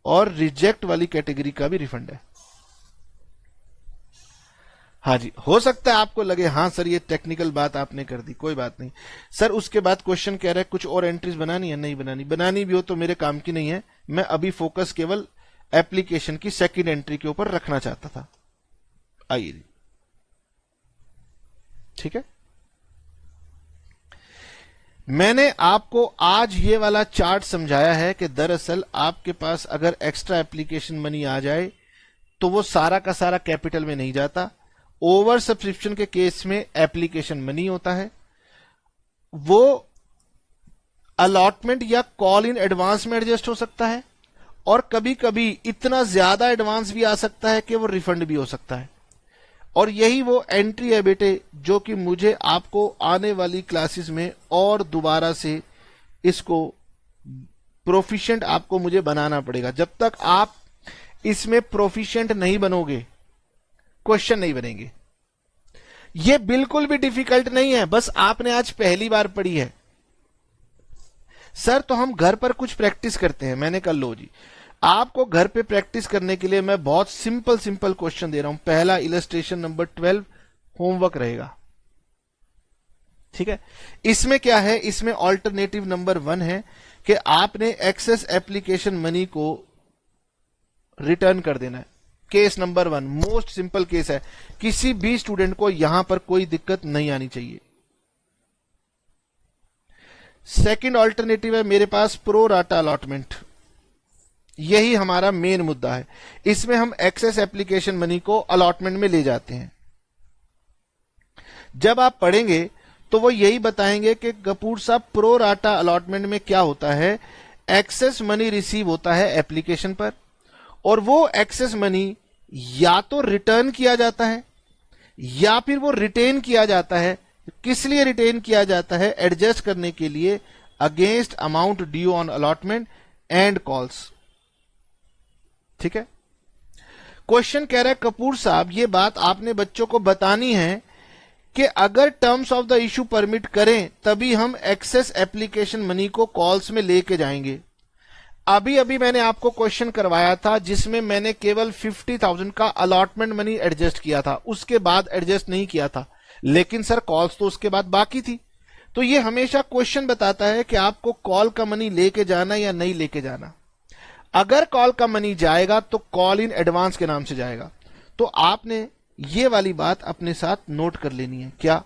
और रिजेक्ट वाली कैटेगरी का भी रिफंड है। हाँ जी, हो सकता है आपको लगे हाँ सर ये टेक्निकल बात आपने कर दी, कोई बात नहीं सर। उसके बाद क्वेश्चन कह रहा है कुछ और एंट्रीज बनानी है, नहीं बनानी, बनानी भी हो तो मेरे काम की नहीं है। मैं अभी फोकस केवल एप्लीकेशन की सेकंड एंट्री के ऊपर रखना चाहता था। आइए, ठीक है। मैंने आपको आज ये वाला चार्ट समझाया है कि दरअसल आपके पास अगर एक्स्ट्रा एप्लीकेशन मनी आ जाए तो वो सारा का सारा कैपिटल में नहीं जाता। ओवर सब्सक्रिप्शन के केस में एप्लीकेशन मनी होता है, वो अलॉटमेंट या कॉल इन एडवांस में एडजस्ट हो सकता है और कभी कभी इतना ज्यादा एडवांस भी आ सकता है कि वो रिफंड भी हो सकता है। और यही वो एंट्री है बेटे जो कि मुझे आपको आने वाली क्लासेस में और दोबारा से इसको प्रोफिशिएंट आपको मुझे बनाना पड़ेगा। जब तक आप इसमें प्रोफिशिएंट नहीं बनोगे क्वेश्चन नहीं बनेंगे। ये बिल्कुल भी डिफिकल्ट नहीं है, बस आपने आज पहली बार पढ़ी है। सर तो हम घर पर कुछ प्रैक्टिस करते हैं। मैंने कहा लो जी, आपको घर पे प्रैक्टिस करने के लिए मैं बहुत सिंपल सिंपल क्वेश्चन दे रहा हूं। पहला इलस्ट्रेशन नंबर 12 होमवर्क रहेगा, ठीक है। इसमें क्या है, इसमें ऑल्टरनेटिव नंबर 1 है कि आपने एक्सेस एप्लीकेशन मनी को रिटर्न कर देना है। Case number 1 most simple case है, किसी भी स्टूडेंट को यहां पर कोई दिक्कत नहीं आनी चाहिए। सेकंड ऑल्टरनेटिव है मेरे पास प्रो राटा अलॉटमेंट। यही हमारा मेन मुद्दा है। इसमें हम एक्सेस एप्लीकेशन मनी को अलॉटमेंट में ले जाते हैं। जब आप पढ़ेंगे तो वो यही बताएंगे कि कपूर साहब प्रो राटा अलॉटमेंट में क्या होता है। एक्सेस मनी रिसीव होता है एप्लीकेशन पर और वो एक्सेस मनी या तो रिटर्न किया जाता है या फिर वो रिटेन किया जाता है। किस लिए रिटेन किया जाता है? एडजस्ट करने के लिए against amount due on allotment and calls, ठीक है। क्वेश्चन कह रहा है कपूर साहब ये बात आपने बच्चों को बतानी है कि अगर terms of the issue permit करें तभी हम एक्सेस एप्लीकेशन मनी को कॉल्स में लेके जाएंगे। अभी अभी मैंने आपको क्वेश्चन करवाया था जिसमें मैंने केवल 50,000 का अलॉटमेंट मनी एडजस्ट किया था, उसके बाद एडजस्ट नहीं किया था। लेकिन सर कॉल्स तो उसके बाद बाकी थी। तो ये हमेशा क्वेश्चन बताता है कि आपको कॉल का मनी लेके जाना या नहीं लेके जाना। अगर कॉल का मनी जाएगा तो कॉल इन एडवांस के नाम से जाएगा। तो आपने ये वाली बात अपने साथ नोट कर लेनी है। क्या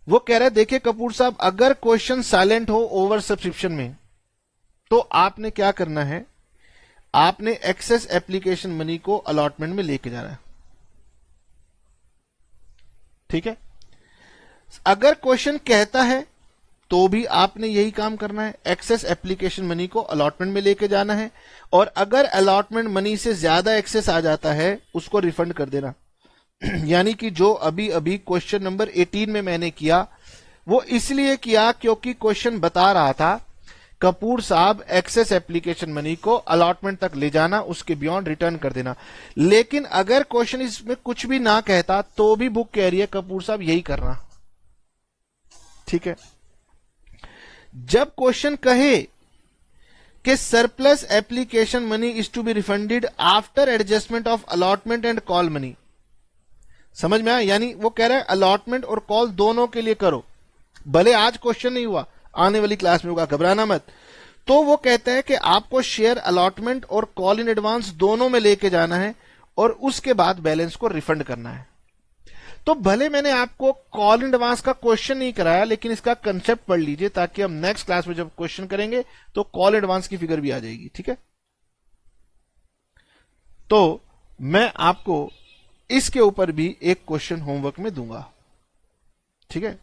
वो कह रहे हैं देखिए कपूर साहब अगर क्वेश्चन साइलेंट हो ओवर सब्सक्रिप्शन में तो आपने क्या करना है, आपने एक्सेस एप्लीकेशन मनी को अलॉटमेंट में लेके जाना है, ठीक है। अगर क्वेश्चन कहता है तो भी आपने यही काम करना है, एक्सेस एप्लीकेशन मनी को अलॉटमेंट में लेके जाना है। और अगर अलॉटमेंट मनी से ज्यादा एक्सेस आ जाता है उसको रिफंड कर देना। यानी कि जो अभी अभी क्वेश्चन नंबर 18 में मैंने किया वो इसलिए किया क्योंकि क्वेश्चन बता रहा था कपूर साहब एक्सेस एप्लीकेशन मनी को अलॉटमेंट तक ले जाना, उसके बियॉन्ड रिटर्न कर देना। लेकिन अगर क्वेश्चन इसमें कुछ भी ना कहता तो भी बुक कह रही है कपूर साहब यही करना। ठीक है, जब क्वेश्चन कहे कि surplus application money is to be refunded after adjustment of allotment and call money, समझ में आया? यानी वो कह रहा है अलॉटमेंट और कॉल दोनों के लिए करो, भले आज क्वेश्चन नहीं हुआ, आने वाली क्लास में होगा, घबराना मत। तो वो कहता है कि आपको शेयर अलॉटमेंट और कॉल इन एडवांस दोनों में लेके जाना है और उसके बाद बैलेंस को रिफंड करना है। तो भले मैंने आपको कॉल इन एडवांस का क्वेश्चन नहीं कराया, लेकिन इसका कंसेप्ट पढ़ लीजिए ताकि हम नेक्स्ट क्लास में जब क्वेश्चन करेंगे तो कॉल एडवांस की फिगर भी आ जाएगी। ठीक है, तो मैं आपको इसके ऊपर भी एक क्वेश्चन होमवर्क में दूंगा। ठीक है,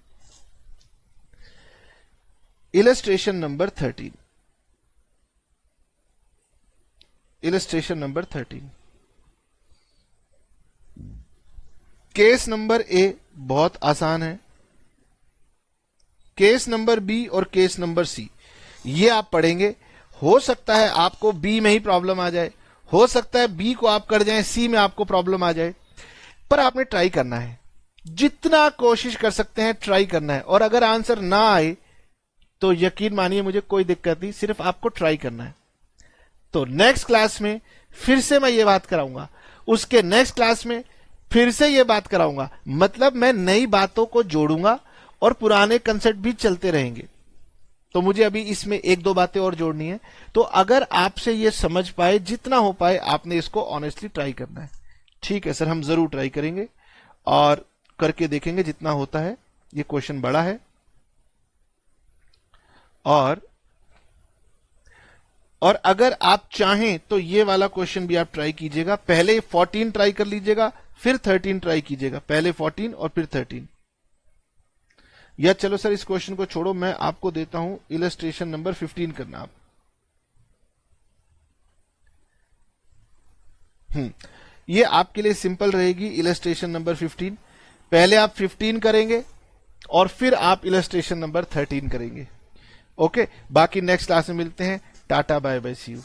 illustration number 13, illustration number 13। Case number A बहुत आसान है, केस नंबर बी और केस नंबर सी ये आप पढ़ेंगे। हो सकता है आपको बी में ही प्रॉब्लम आ जाए, हो सकता है बी को आप कर जाएं, सी में आपको प्रॉब्लम आ जाए, पर आपने ट्राई करना है, जितना कोशिश कर सकते हैं ट्राई करना है। और अगर आंसर ना आए तो यकीन मानिए मुझे कोई दिक्कत नहीं, सिर्फ आपको ट्राई करना है। तो नेक्स्ट क्लास में फिर से मैं ये बात कराऊंगा, उसके नेक्स्ट क्लास में फिर से ये बात कराऊंगा, मतलब मैं नई बातों को जोड़ूंगा और पुराने कंसेप्ट भी चलते रहेंगे। तो मुझे अभी इसमें एक दो बातें और जोड़नी है। तो अगर आपसे ये समझ पाए, जितना हो पाए आपने इसको ऑनेस्टली ट्राई करना है। ठीक है सर, हम जरूर ट्राई करेंगे और करके देखेंगे जितना होता है। ये क्वेश्चन बड़ा है और अगर आप चाहें तो ये वाला क्वेश्चन भी आप ट्राई कीजिएगा। पहले 14 ट्राई कर लीजिएगा, फिर 13 ट्राई कीजिएगा, पहले 14 और फिर 13। या चलो सर इस क्वेश्चन को छोड़ो, मैं आपको देता हूं इलस्ट्रेशन नंबर 15 करना आप। ये आपके लिए सिंपल रहेगी इलस्ट्रेशन नंबर 15। पहले आप 15 करेंगे और फिर आप इलस्ट्रेशन नंबर 13 करेंगे। ओके, बाकी नेक्स्ट क्लास में मिलते हैं। Tata bye bye, see you.